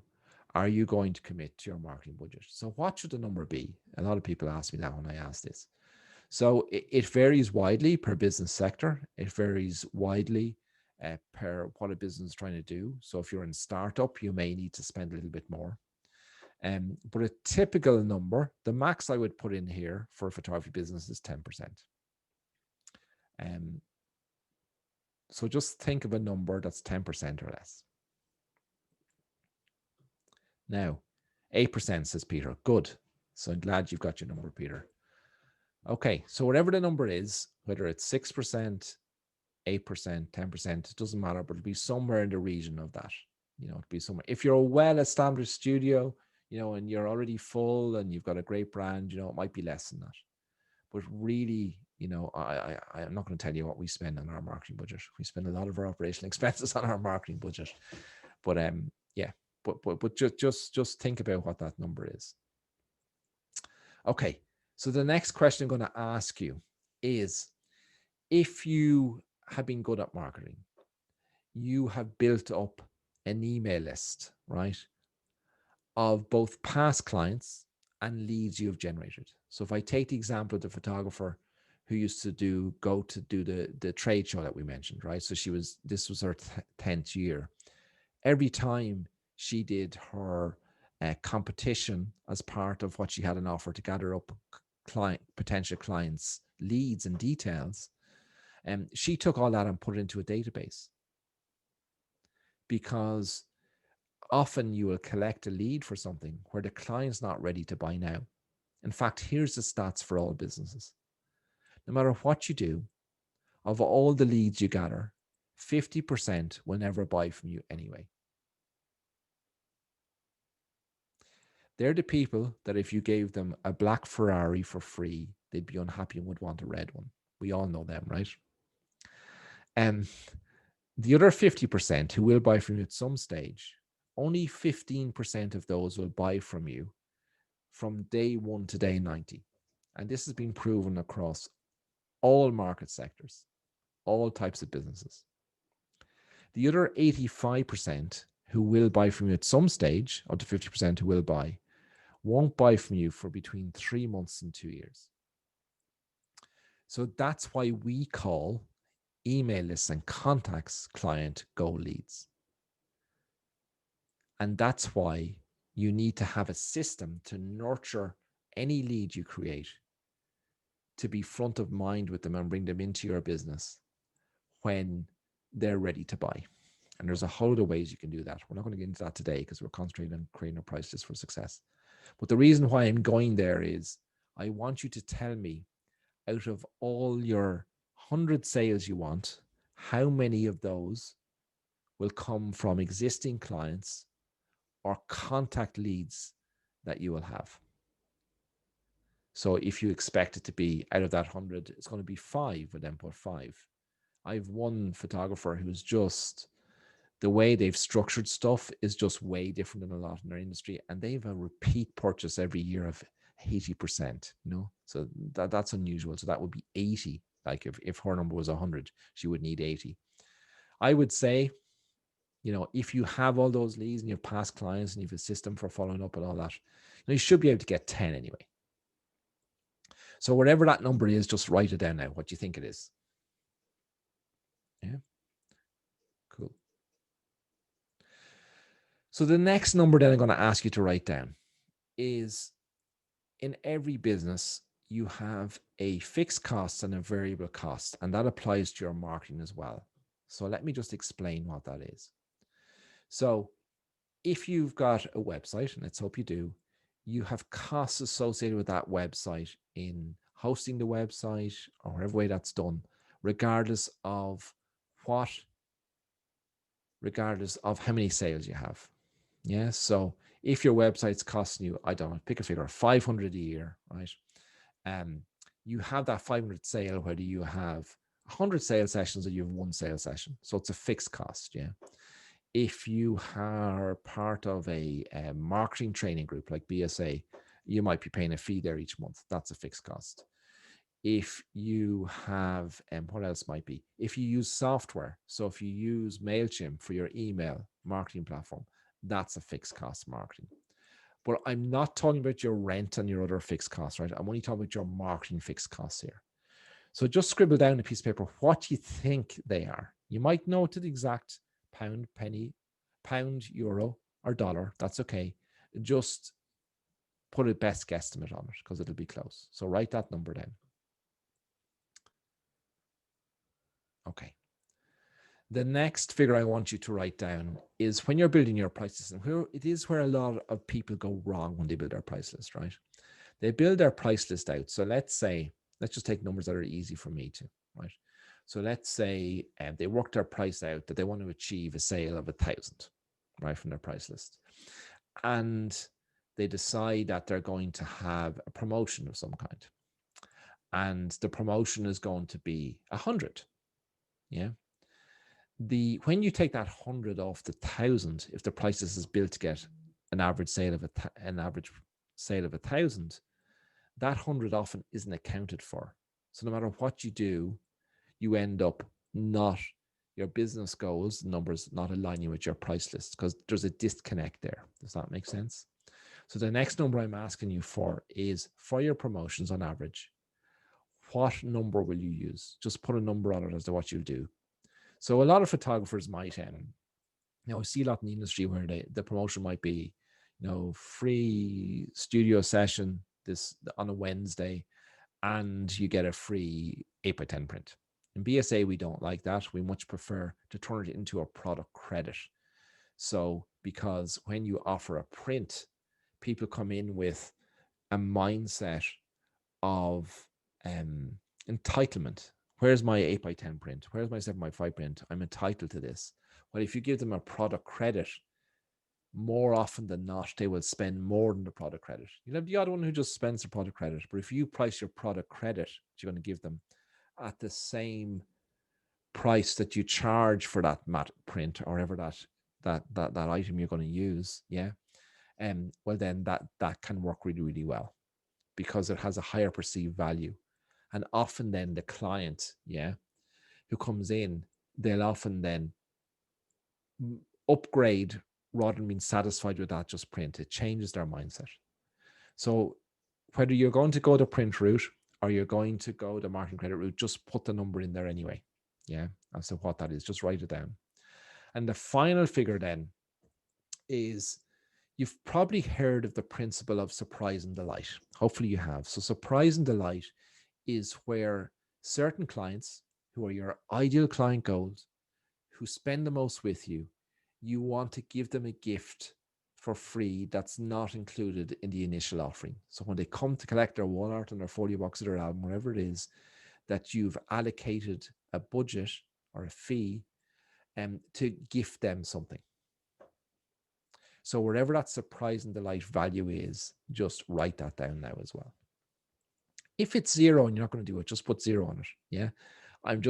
are you going to commit to your marketing budget? So what should the number be? A lot of people ask me that when I ask this. So it varies widely per business sector. It varies widely per what a business is trying to do. So if you're in startup, you may need to spend a little bit more. But a typical number, the max I would put in here for a photography business is 10%. So just think of a number that's 10% or less. Now, 8%, says Peter. Good. So I'm glad you've got your number, Peter. Okay, so whatever the number is, whether it's 6%, 8%, 10%, it doesn't matter, but it'll be somewhere in the region of that. You know, it'll be somewhere. If you're a well-established studio, you know, and you're already full and you've got a great brand, you know, it might be less than that. But really, you know, I'm not going to tell you what we spend on our marketing budget. We spend a lot of our operational expenses on our marketing budget. But yeah, but just think about what that number is. Okay, so the next question I'm going to ask you is, if you have been good at marketing, you have built up an email list, right, of both past clients and leads you've generated. So if I take the example of the photographer who used to go to do the trade show that we mentioned, right? So this was her 10th year. Every time she did her competition as part of what she had an offer to gather up potential clients' leads and details, she took all that and put it into a database. Because often you will collect a lead for something where the client's not ready to buy now. In fact, here's the stats for all businesses. No matter what you do, of all the leads you gather, 50% will never buy from you anyway. They're the people that if you gave them a black Ferrari for free, they'd be unhappy and would want a red one. We all know them, right? The other 50% who will buy from you at some stage, only 15% of those will buy from you from day 1 to day 90. And this has been proven across all market sectors, all types of businesses. The other 85% who will buy from you at some stage, of the 50% who will buy, won't buy from you for between 3 months and 2 years. So that's why we call email lists and contacts client go leads. And that's why you need to have a system to nurture any lead you create, to be front of mind with them and bring them into your business when they're ready to buy. And there's a whole lot of ways you can do that. We're not going to get into that today because we're concentrating on creating a price list for success. But the reason why I'm going there is I want you to tell me, out of all your 100 sales you want, how many of those will come from existing clients or contact leads that you will have. So if you expect it to be out of that 100, it's going to be 5, but then put 5. I have one photographer who's just, the way they've structured stuff is just way different than a lot in their industry. And they have a repeat purchase every year of 80%, So that's unusual. So that would be 80. Like if her number was 100, she would need 80. I would say, if you have all those leads and you have past clients and you have a system for following up and all that, you should be able to get 10 anyway. So whatever that number is, just write it down now. What do you think it is? Yeah. Cool. So the next number that I'm going to ask you to write down is, in every business, you have a fixed cost and a variable cost, and that applies to your marketing as well. So let me just explain what that is. So if you've got a website, and let's hope you do, you have costs associated with that website in hosting the website or whatever way that's done, regardless of how many sales you have. Yeah. So if your website's costing you, I don't know, pick a figure, 500 a year, right? You have that 500 sale, whether you have 100 sales sessions or you have one sales session. So it's a fixed cost. Yeah. If you are part of a marketing training group like BSA, you might be paying a fee there each month. That's a fixed cost. If you have, what else might be? If you use software, so if you use MailChimp for your email marketing platform, that's a fixed cost marketing. But I'm not talking about your rent and your other fixed costs, right? I'm only talking about your marketing fixed costs here. So just scribble down a piece of paper what you think they are. You might know to the exact pound, penny, pound, euro, or dollar. That's okay. Just put a best guesstimate on it because it'll be close. So write that number down. Okay. The next figure I want you to write down is when you're building your price list, and it is where a lot of people go wrong when they build their price list, right? They build their price list out. So let's just take numbers that are easy for me to, right? So let's say they work their price out that they want to achieve a sale of 1,000, right, from their price list. And they decide that they're going to have a promotion of some kind. And the promotion is going to be 100. Yeah. When you take that 100 off the 1,000, if the price list is built to get an average sale of 1,000, that 100 often isn't accounted for. So no matter what you do, you end up your business goals, numbers not aligning with your price list because there's a disconnect there. Does that make sense? So the next number I'm asking you for is, for your promotions on average, what number will you use? Just put a number on it as to what you'll do. So a lot of photographers might, see a lot in the industry where the promotion might be, free studio session on a Wednesday, and you get a free 8x10 print. In BSA, we don't like that. We much prefer to turn it into a product credit. So because when you offer a print, people come in with a mindset of entitlement. Where's my 8x10 print? Where's my 7x5 print? I'm entitled to this. Well, if you give them a product credit, more often than not, they will spend more than the product credit. You'll have the odd one who just spends the product credit, but if you price your product credit that you're going to give them at the same price that you charge for that matte print or whatever that item you're going to use, yeah, well then that can work really, really well because it has a higher perceived value. And often then the client, yeah, who comes in, they'll often then upgrade rather than being satisfied with that just print. It changes their mindset. So whether you're going to go the print route or you're going to go the marketing credit route, just put the number in there anyway. Yeah, as to what that is, just write it down. And the final figure then is, you've probably heard of the principle of surprise and delight. Hopefully you have. So surprise and delight is where certain clients who are your ideal client goals, who spend the most with you, you want to give them a gift for free that's not included in the initial offering. So when they come to collect their wall art and their folio box of their album, whatever it is, that you've allocated a budget or a fee to gift them something. So wherever that surprise and delight value is, just write that down now as well. If it's 0 and you're not going to do it, just put 0 on it. Yeah. What I'm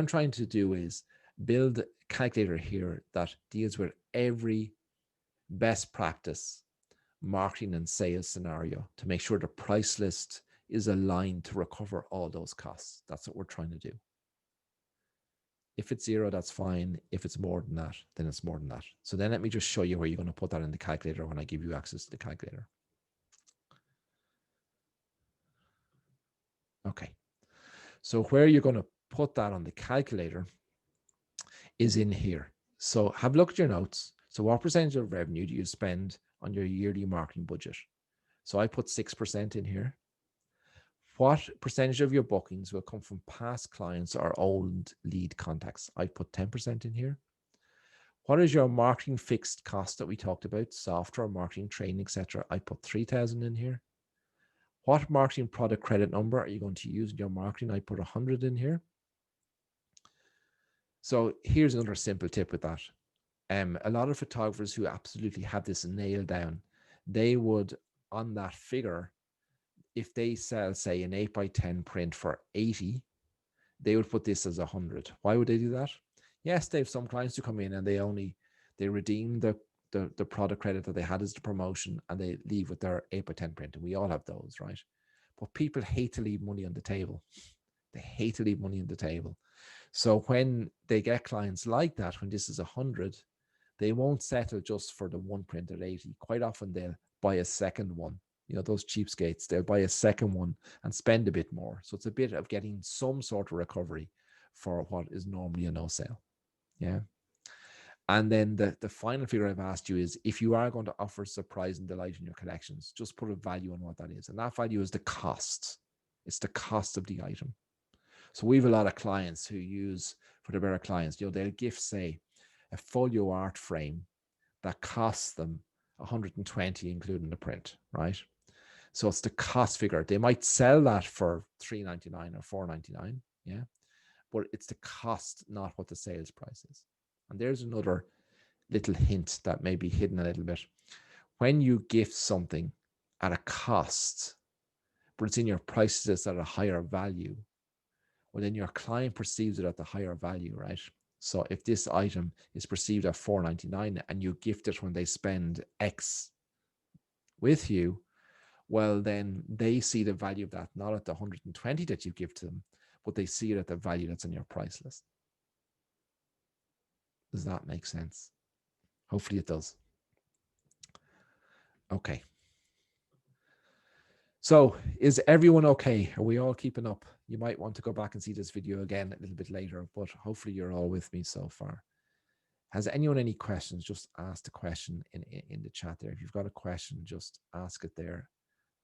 trying to do is build a calculator here that deals with every best practice marketing and sales scenario to make sure the price list is aligned to recover all those costs. That's what we're trying to do. If it's 0, that's fine. If it's more than that, then it's more than that. So then let me just show you where you're going to put that in the calculator when I give you access to the calculator. Okay. So where you're going to put that on the calculator is in here. So have a look at your notes. So what percentage of revenue do you spend on your yearly marketing budget? So I put 6% in here. What percentage of your bookings will come from past clients or old lead contacts? I put 10% in here. What is your marketing fixed cost that we talked about? Software, marketing, training, etc. I put 3,000 in here. What marketing product credit number are you going to use in your marketing? I put 100 in here. So here's another simple tip with that. A lot of photographers who absolutely have this nailed down, they would, on that figure, if they sell, say, an 8x10 print for 80, they would put this as 100. Why would they do that? Yes, they have some clients who come in and they redeem the product credit that they had as the promotion and they leave with their 8x10 print. And we all have those, right? But people hate to leave money on the table. They hate to leave money on the table. So when they get clients like that, when this is 100, they won't settle just for the one print at 80. Quite often they'll buy a second one. You know, those cheapskates, they'll buy a second one and spend a bit more. So it's a bit of getting some sort of recovery for what is normally a no sale. Yeah. And then the final figure I've asked you is, if you are going to offer surprise and delight in your collections, just put a value on what that is. And that value is the cost. It's the cost of the item. So we have a lot of clients who use, for the better clients, you know, they'll gift, say, a folio art frame that costs them 120, including the print, right? So it's the cost figure. They might sell that for $3.99 or $4.99, yeah, but it's the cost, not what the sales price is. And there's another little hint that may be hidden a little bit. When you gift something at a cost, but it's in your price list at a higher value, well, then your client perceives it at the higher value, right? So if this item is perceived at $4.99 and you gift it when they spend X with you, well, then they see the value of that, not at the 120 that you give to them, but they see it at the value that's in your price list. Does that make sense? Hopefully it does. Okay. So is everyone okay? Are we all keeping up? You might want to go back and see this video again a little bit later, but hopefully you're all with me so far. Has anyone any questions? Just ask the question in the chat there. If you've got a question, just ask it there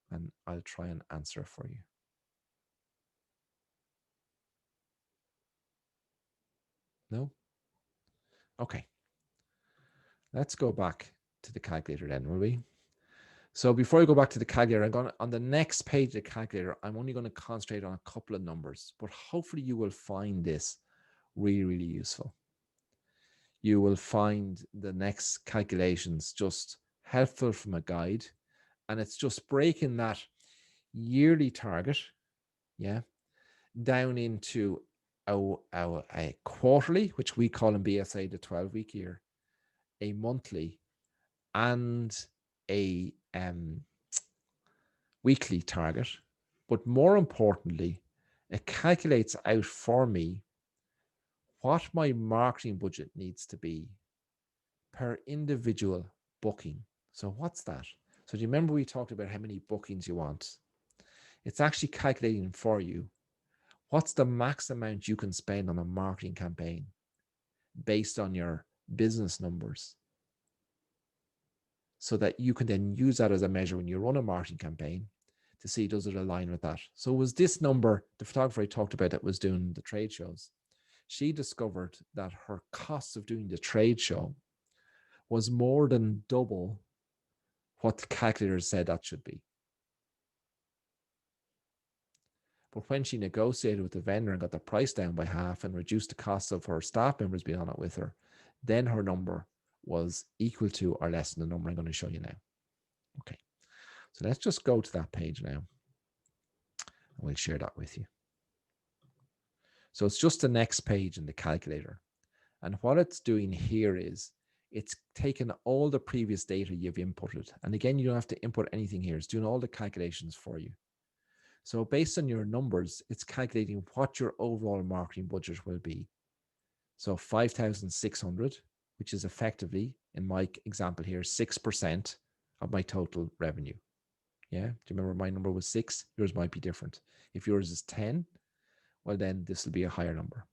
and I'll try and answer it for you. No? Okay. Let's go back to the calculator then, will we? So before I go back to the calculator, I'm going to, on the next page of the calculator, I'm only going to concentrate on a couple of numbers, but hopefully you will find this really, really useful. You will find the next calculations just helpful from a guide, and it's just breaking that yearly target, yeah, down into a quarterly, which we call in BSA the 12-week year, a monthly, and a weekly target. But more importantly, it calculates out for me what my marketing budget needs to be per individual booking. So what's that? So do you remember we talked about how many bookings you want? It's actually calculating for you what's the max amount you can spend on a marketing campaign based on your business numbers, so that you can then use that as a measure when you run a marketing campaign to see, does it align with that. So was this number, the photographer I talked about that was doing the trade shows, she discovered that her cost of doing the trade show was more than double what the calculator said that should be. But when she negotiated with the vendor and got the price down by half and reduced the cost of her staff members being on it with her, then her number was equal to or less than the number I'm going to show you now. Okay, so let's just go to that page now, and we'll share that with you. So it's just the next page in the calculator. And what it's doing here is it's taken all the previous data you've inputted. And again, you don't have to input anything here. It's doing all the calculations for you. So based on your numbers, it's calculating what your overall marketing budget will be. So 5,600, which is effectively, in my example here, 6% of my total revenue. Yeah. Do you remember my number was 6? Yours might be different. If yours is 10, well, then this will be a higher number.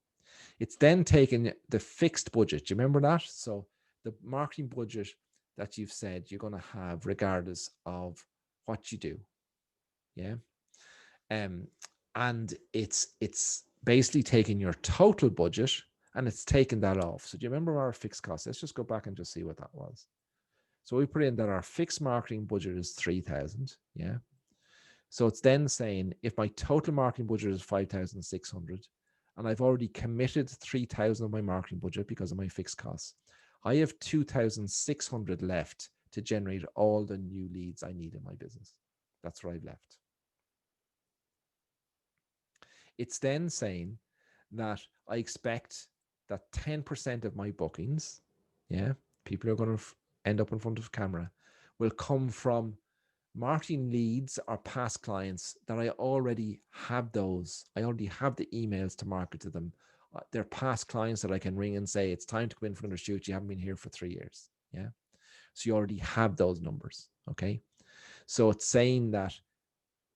It's then taken the fixed budget. Do you remember that? So the marketing budget that you've said you're going to have regardless of what you do. Yeah. And it's basically taking your total budget and it's taken that off. So do you remember our fixed cost? Let's just go back and just see what that was. So we put in that our fixed marketing budget is 3,000. Yeah. So it's then saying if my total marketing budget is 5,600 and I've already committed 3,000 of my marketing budget because of my fixed costs, I have 2,600 left to generate all the new leads I need in my business. That's what I've left. It's then saying that I expect that 10% of my bookings, yeah, people are going to end up in front of camera, will come from marketing leads or past clients that I already have those. I already have the emails to market to them. They're past clients that I can ring and say, it's time to come in for another shoot. You haven't been here for 3 years. Yeah. So you already have those numbers. Okay. So it's saying that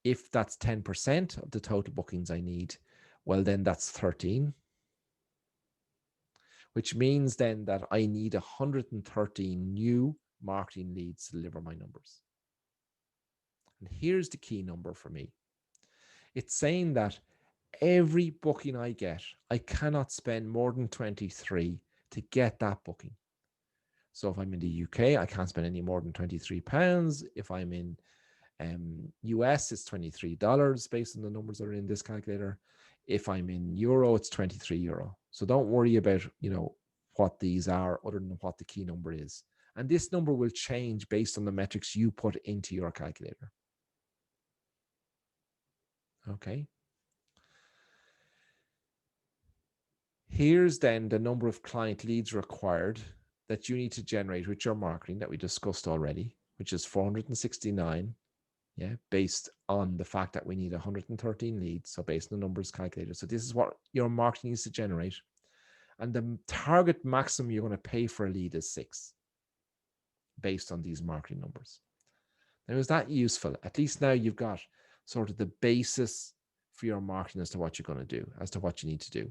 if that's 10% of the total bookings I need, well, then that's 13, which means then that I need 113 new marketing leads to deliver my numbers. And here's the key number for me. It's saying that every booking I get, I cannot spend more than 23 to get that booking. So if I'm in the UK, I can't spend any more than £23. If I'm in US, it's $23 based on the numbers that are in this calculator. If I'm in euro, it's €23. So don't worry about, what these are other than what the key number is. And this number will change based on the metrics you put into your calculator. Okay. Here's then the number of client leads required that you need to generate with your marketing that we discussed already, which is 469. Yeah, based on the fact that we need 113 leads. So based on the numbers calculated. So this is what your marketing needs to generate. And the target maximum you're going to pay for a lead is 6 based on these marketing numbers. Now, is that useful? At least now you've got sort of the basis for your marketing as to what you're going to do, as to what you need to do.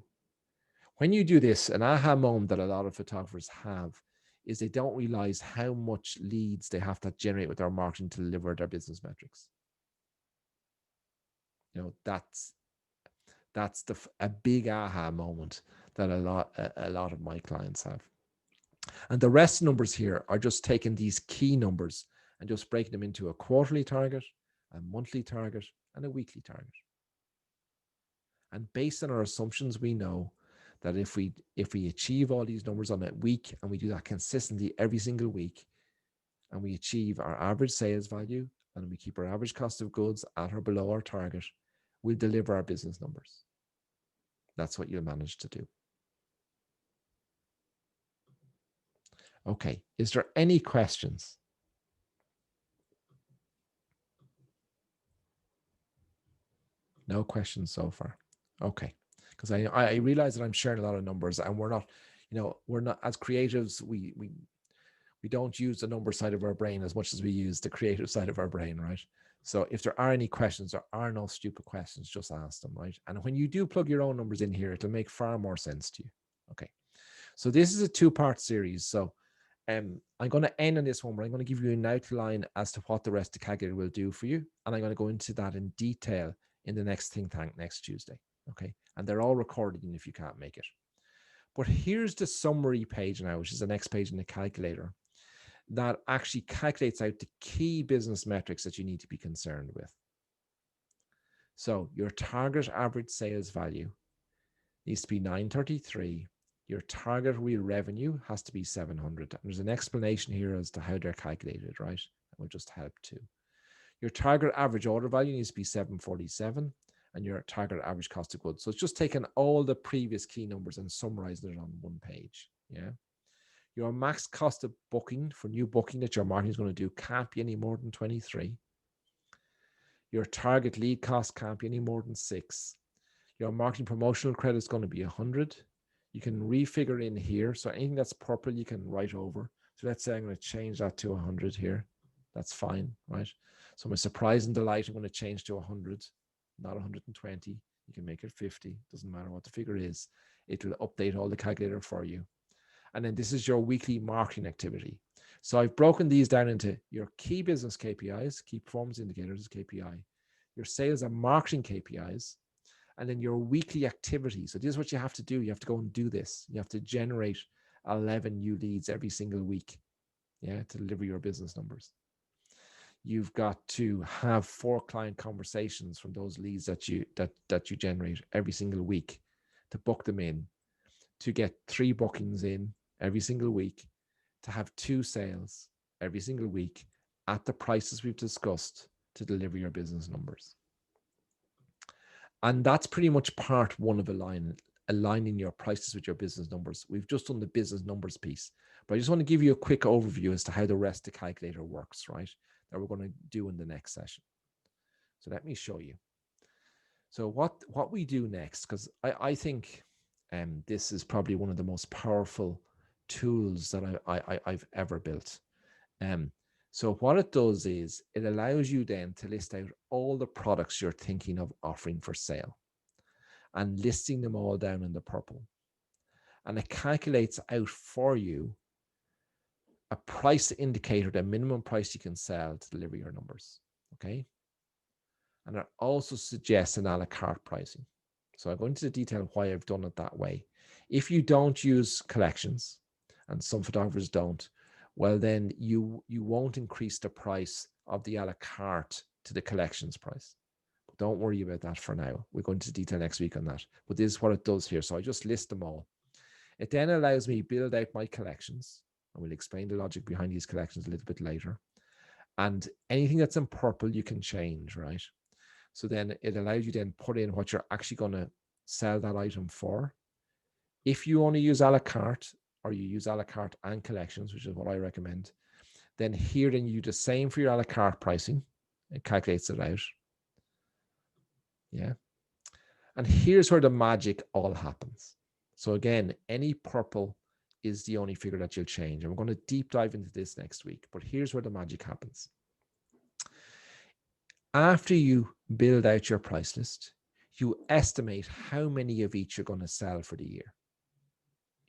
When you do this, an aha moment that a lot of photographers have is they don't realize how much leads they have to generate with their marketing to deliver their business metrics. That's a big aha moment that a lot of my clients have. And the rest numbers here are just taking these key numbers and just breaking them into a quarterly target, a monthly target, and a weekly target. And based on our assumptions, we know that if we achieve all these numbers on a week and we do that consistently every single week, and we achieve our average sales value and we keep our average cost of goods at or below our target, we'll deliver our business numbers. That's what you'll manage to do. Okay, is there any questions? No questions so far. Okay, because I realize that I'm sharing a lot of numbers, and we're not, we're not, as creatives, we don't use the number side of our brain as much as we use the creative side of our brain, right? So if there are any questions, there are no stupid questions, just ask them, right? And when you do plug your own numbers in here, it'll make far more sense to you. Okay, so this is a two-part series. So I'm going to end on this one where I'm going to give you an outline as to what the rest of the calculator will do for you. And I'm going to go into that in detail in the next think tank next Tuesday. Okay, and they're all recorded if you can't make it. But here's the summary page now, which is the next page in the calculator, that actually calculates out the key business metrics that you need to be concerned with. So your target average sales value needs to be 933. Your target real revenue has to be 700. And there's an explanation here as to how they're calculated, right? That will just help too. Your target average order value needs to be 747, and your target average cost of goods. So it's just taking all the previous key numbers and summarizing it on one page. Yeah. Your max cost of booking for new booking that your marketing is going to do can't be any more than 23. Your target lead cost can't be any more than 6. Your marketing promotional credit is going to be 100. You can refigure in here. So anything that's purple, you can write over. So let's say I'm going to change that to 100 here. That's fine, right? So my surprise and delight, I'm going to change to 100, not 120. You can make it 50. Doesn't matter what the figure is. It will update all the calculator for you. And then this is your weekly marketing activity. So I've broken these down into your key business KPIs, key performance indicators is KPI, your sales and marketing KPIs, and then your weekly activity. So this is what you have to do. You have to go and do this. You have to generate 11 new leads every single week, yeah, to deliver your business numbers. You've got to have 4 client conversations from those leads that you generate every single week, to book them in, to get 3 bookings in every single week, to have 2 sales every single week at the prices we've discussed to deliver your business numbers. And that's pretty much part one of aligning your prices with your business numbers. We've just done the business numbers piece, but I just want to give you a quick overview as to how the rest of the calculator works, right? That we're going to do in the next session. So let me show you. So what we do next, because I think this is probably one of the most powerful tools that I've ever built. So what it does is it allows you then to list out all the products you're thinking of offering for sale and listing them all down in the purple. And it calculates out for you a price indicator, the minimum price you can sell to deliver your numbers. Okay. And it also suggests an a la carte pricing. So I'll go into the detail why I've done it that way. If you don't use collections, and some photographers don't, well, then you won't increase the price of the a la carte to the collections price. But don't worry about that for now. We'll go into detail next week on that. But this is what it does here. So I just list them all. It then allows me to build out my collections. And we'll explain the logic behind these collections a little bit later. And anything that's in purple, you can change, right? So then it allows you then put in what you're actually going to sell that item for. If you only use a la carte, or you use a la carte and collections, which is what I recommend, then here then you do the same for your a la carte pricing. It calculates it out. Yeah. And here's where the magic all happens. So again, any purple is the only figure that you'll change. And we're going to deep dive into this next week, but here's where the magic happens. After you build out your price list, you estimate how many of each you're going to sell for the year.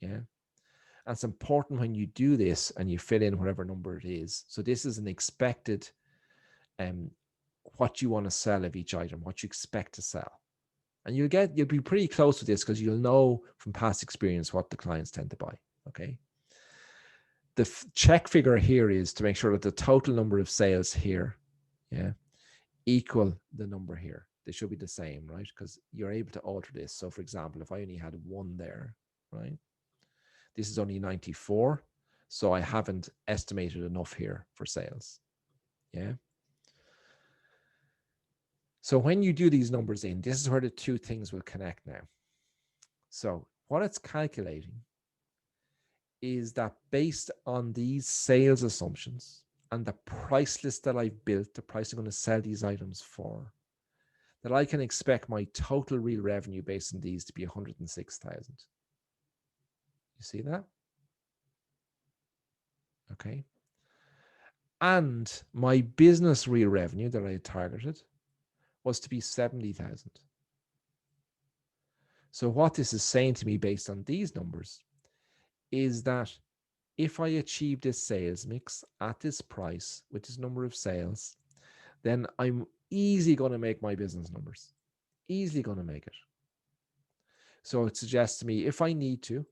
Yeah. And it's important when you do this and you fill in whatever number it is. So this is an expected what you want to sell of each item, what you expect to sell. And you'll be pretty close to this because you'll know from past experience what the clients tend to buy. Okay. The check figure here is to make sure that the total number of sales here, yeah, equal the number here. They should be the same, right? Because you're able to alter this. So for example, if I only had 1 there, right? This is only 94. So I haven't estimated enough here for sales. Yeah. So when you do these numbers in, this is where the 2 things will connect now. So what it's calculating is that based on these sales assumptions and the price list that I've built, the price I'm going to sell these items for, that I can expect my total real revenue based on these to be 106,000. You see that? Okay. And my business real revenue that I had targeted was to be 70,000. So what this is saying to me based on these numbers is that if I achieve this sales mix at this price with this number of sales, then I'm easily going to make my business numbers. Easily going to make it. So it suggests to me if I need to,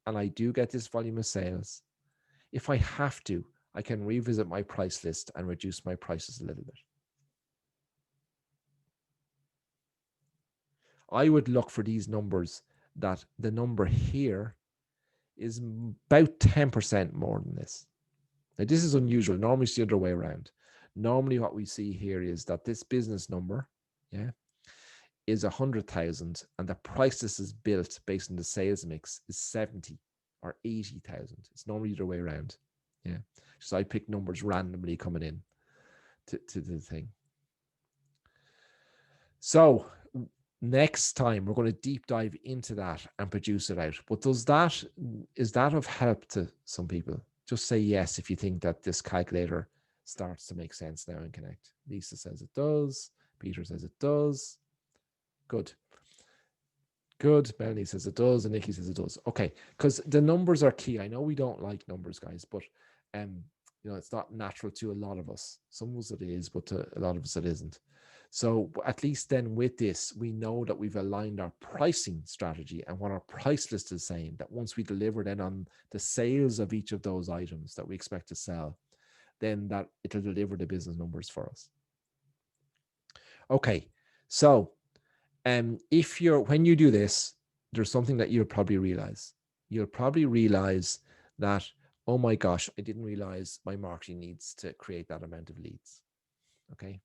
and I do get this volume of sales, if I have to, I can revisit my price list and reduce my prices a little bit. I would look for these numbers that the number here is about 10% more than this. Now, this is unusual. Normally, it's the other way around. Normally, what we see here is that this business number, yeah, is 100,000, and the price this is built based on the sales mix is 70 or 80,000. It's normally the other way around. Yeah. So I pick numbers randomly coming in to the thing. So next time we're going to deep dive into that and produce it out. But is that of help to some people? Just say yes if you think that this calculator starts to make sense now in Connect. Lisa says it does. Peter says it does. Good. Good. Melanie says it does, and Nikki says it does. Okay, because the numbers are key. I know we don't like numbers, guys, but it's not natural to a lot of us. Some of us it is, but to a lot of us it isn't. So at least then with this, we know that we've aligned our pricing strategy and what our price list is saying, that once we deliver then on the sales of each of those items that we expect to sell, then that it'll deliver the business numbers for us. Okay, so when you do this, there's something that you'll probably realize. You'll probably realize that, oh my gosh, I didn't realize my marketing needs to create that amount of leads. Okay.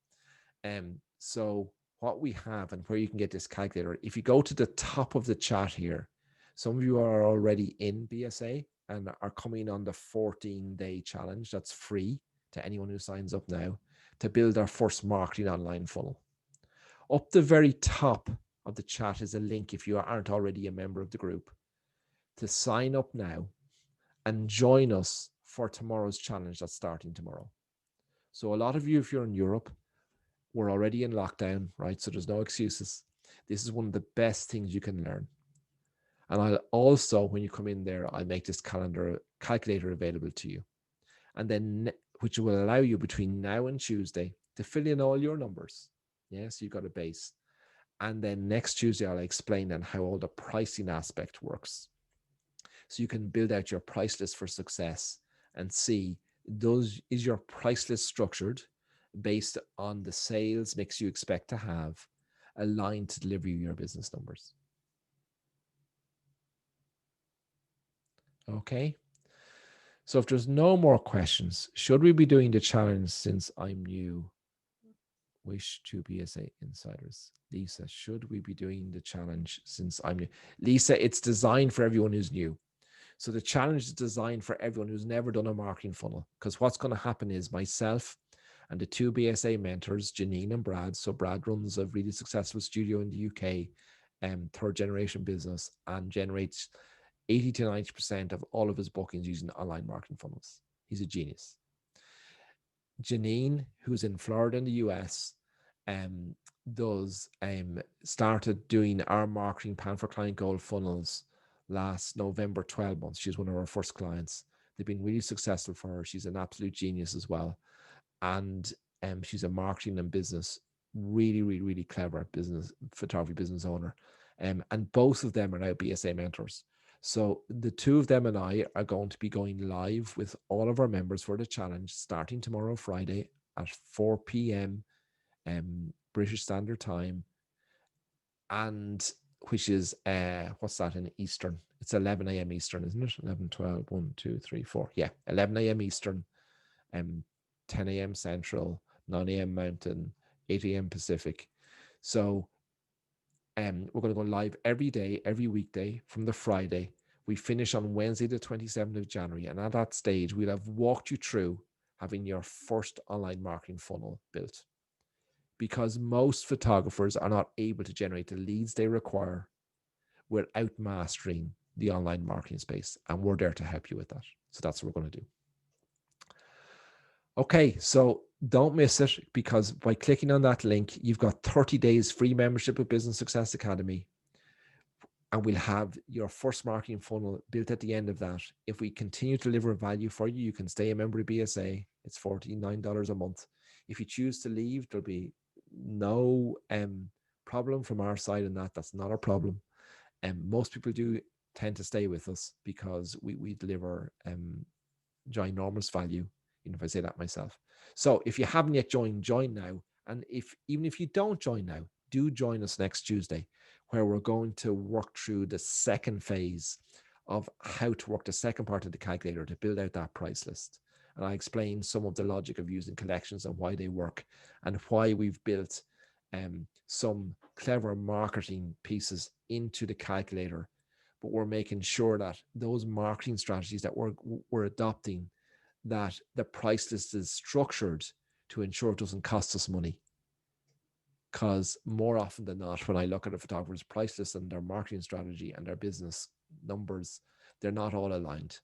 So what we have and where you can get this calculator, if you go to the top of the chat here, some of you are already in BSA and are coming on the 14-day challenge. That's free to anyone who signs up now to build our first marketing online funnel. Up the very top of the chat is a link if you aren't already a member of the group to sign up now and join us for tomorrow's challenge that's starting tomorrow. So a lot of you, if you're in Europe, we're already in lockdown, right? So there's no excuses. This is one of the best things you can learn. And I'll also, when you come in there, I'll make this calculator available to you. And then, which will allow you between now and Tuesday to fill in all your numbers. Yeah, so you've got a base. And then next Tuesday, I'll explain then how all the pricing aspect works. So you can build out your price list for success and see, is your price list structured based on the sales mix you expect to have aligned to deliver you your business numbers? Okay. So if there's no more questions, should we be doing the challenge since I'm new? Wish to BSA insiders. Lisa, should we be doing the challenge since I'm new? Lisa, it's designed for everyone who's new. So the challenge is designed for everyone who's never done a marketing funnel, because what's going to happen is myself and the two BSA mentors, Janine and Brad. So Brad runs a really successful studio in the UK, third generation business, and generates 80 to 90% of all of his bookings using online marketing funnels. He's a genius. Janine, who's in Florida in the US, started doing our marketing plan for client goal funnels last November, 12 months. She's one of our first clients. They've been really successful for her. She's an absolute genius as well. And she's a marketing and business, really, really, really clever business, photography business owner. And both of them are now BSA mentors. So the two of them and I are going to be going live with all of our members for the challenge starting tomorrow, Friday at 4 p.m. British Standard Time. And which is, what's that in Eastern? It's 11 a.m. Eastern, isn't it? 11, 12, 1, 2, 3, 4. Yeah, 11 a.m. Eastern, 10 a.m. Central, 9 a.m. Mountain, 8 a.m. Pacific. So We're going to go live every day, every weekday from the Friday. We finish on Wednesday, the 27th of January. And at that stage, we'll have walked you through having your first online marketing funnel built. Because most photographers are not able to generate the leads they require without mastering the online marketing space. And we're there to help you with that. So that's what we're going to do. Okay, so don't miss it, because by clicking on that link, you've got 30 days free membership of Business Success Academy. And we'll have your first marketing funnel built at the end of that. If we continue to deliver value for you, you can stay a member of BSA. It's $49 a month. If you choose to leave, there'll be no problem from our side in that. That's not a problem. And most people do tend to stay with us because we deliver ginormous value, if I say that myself. So if you haven't yet joined, join now. And even if you don't join now, do join us next Tuesday, where we're going to work through the second phase of how to work the second part of the calculator to build out that price list. And I explain some of the logic of using collections and why they work, and why we've built some clever marketing pieces into the calculator. But we're making sure that those marketing strategies that we're adopting, that the price list is structured to ensure it doesn't cost us money. Because more often than not, when I look at a photographer's price list and their marketing strategy and their business numbers, they're not all aligned.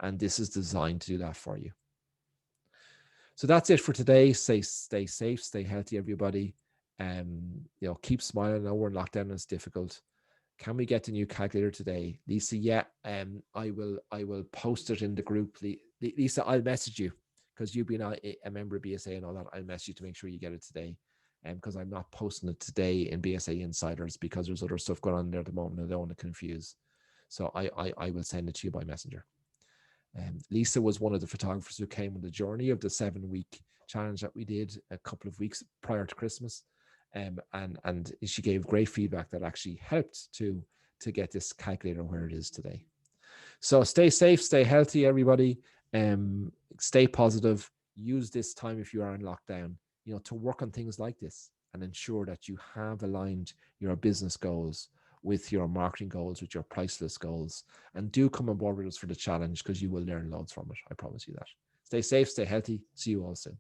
And this is designed to do that for you. So that's it for today. Stay safe, stay healthy, everybody. Keep smiling. I know we're in lockdown and it's difficult. Can we get the new calculator today? Lisa, yeah, I will post it in the group. Lisa, I'll message you, because you've been a member of BSA and all that. I'll message you to make sure you get it today. Because I'm not posting it today in BSA Insiders, because there's other stuff going on there at the moment and I don't want to confuse. So I will send it to you by messenger. Lisa was one of the photographers who came on the journey of the 7-week challenge that we did a couple of weeks prior to Christmas. And she gave great feedback that actually helped to get this calculator where it is today. So stay safe, stay healthy, everybody. Stay positive. Use this time, if you are in lockdown, to work on things like this and ensure that you have aligned your business goals with your marketing goals, with your price list goals. And do come on board with us for the challenge, because you will learn loads from it. I promise you that. Stay safe, stay healthy. See you all soon.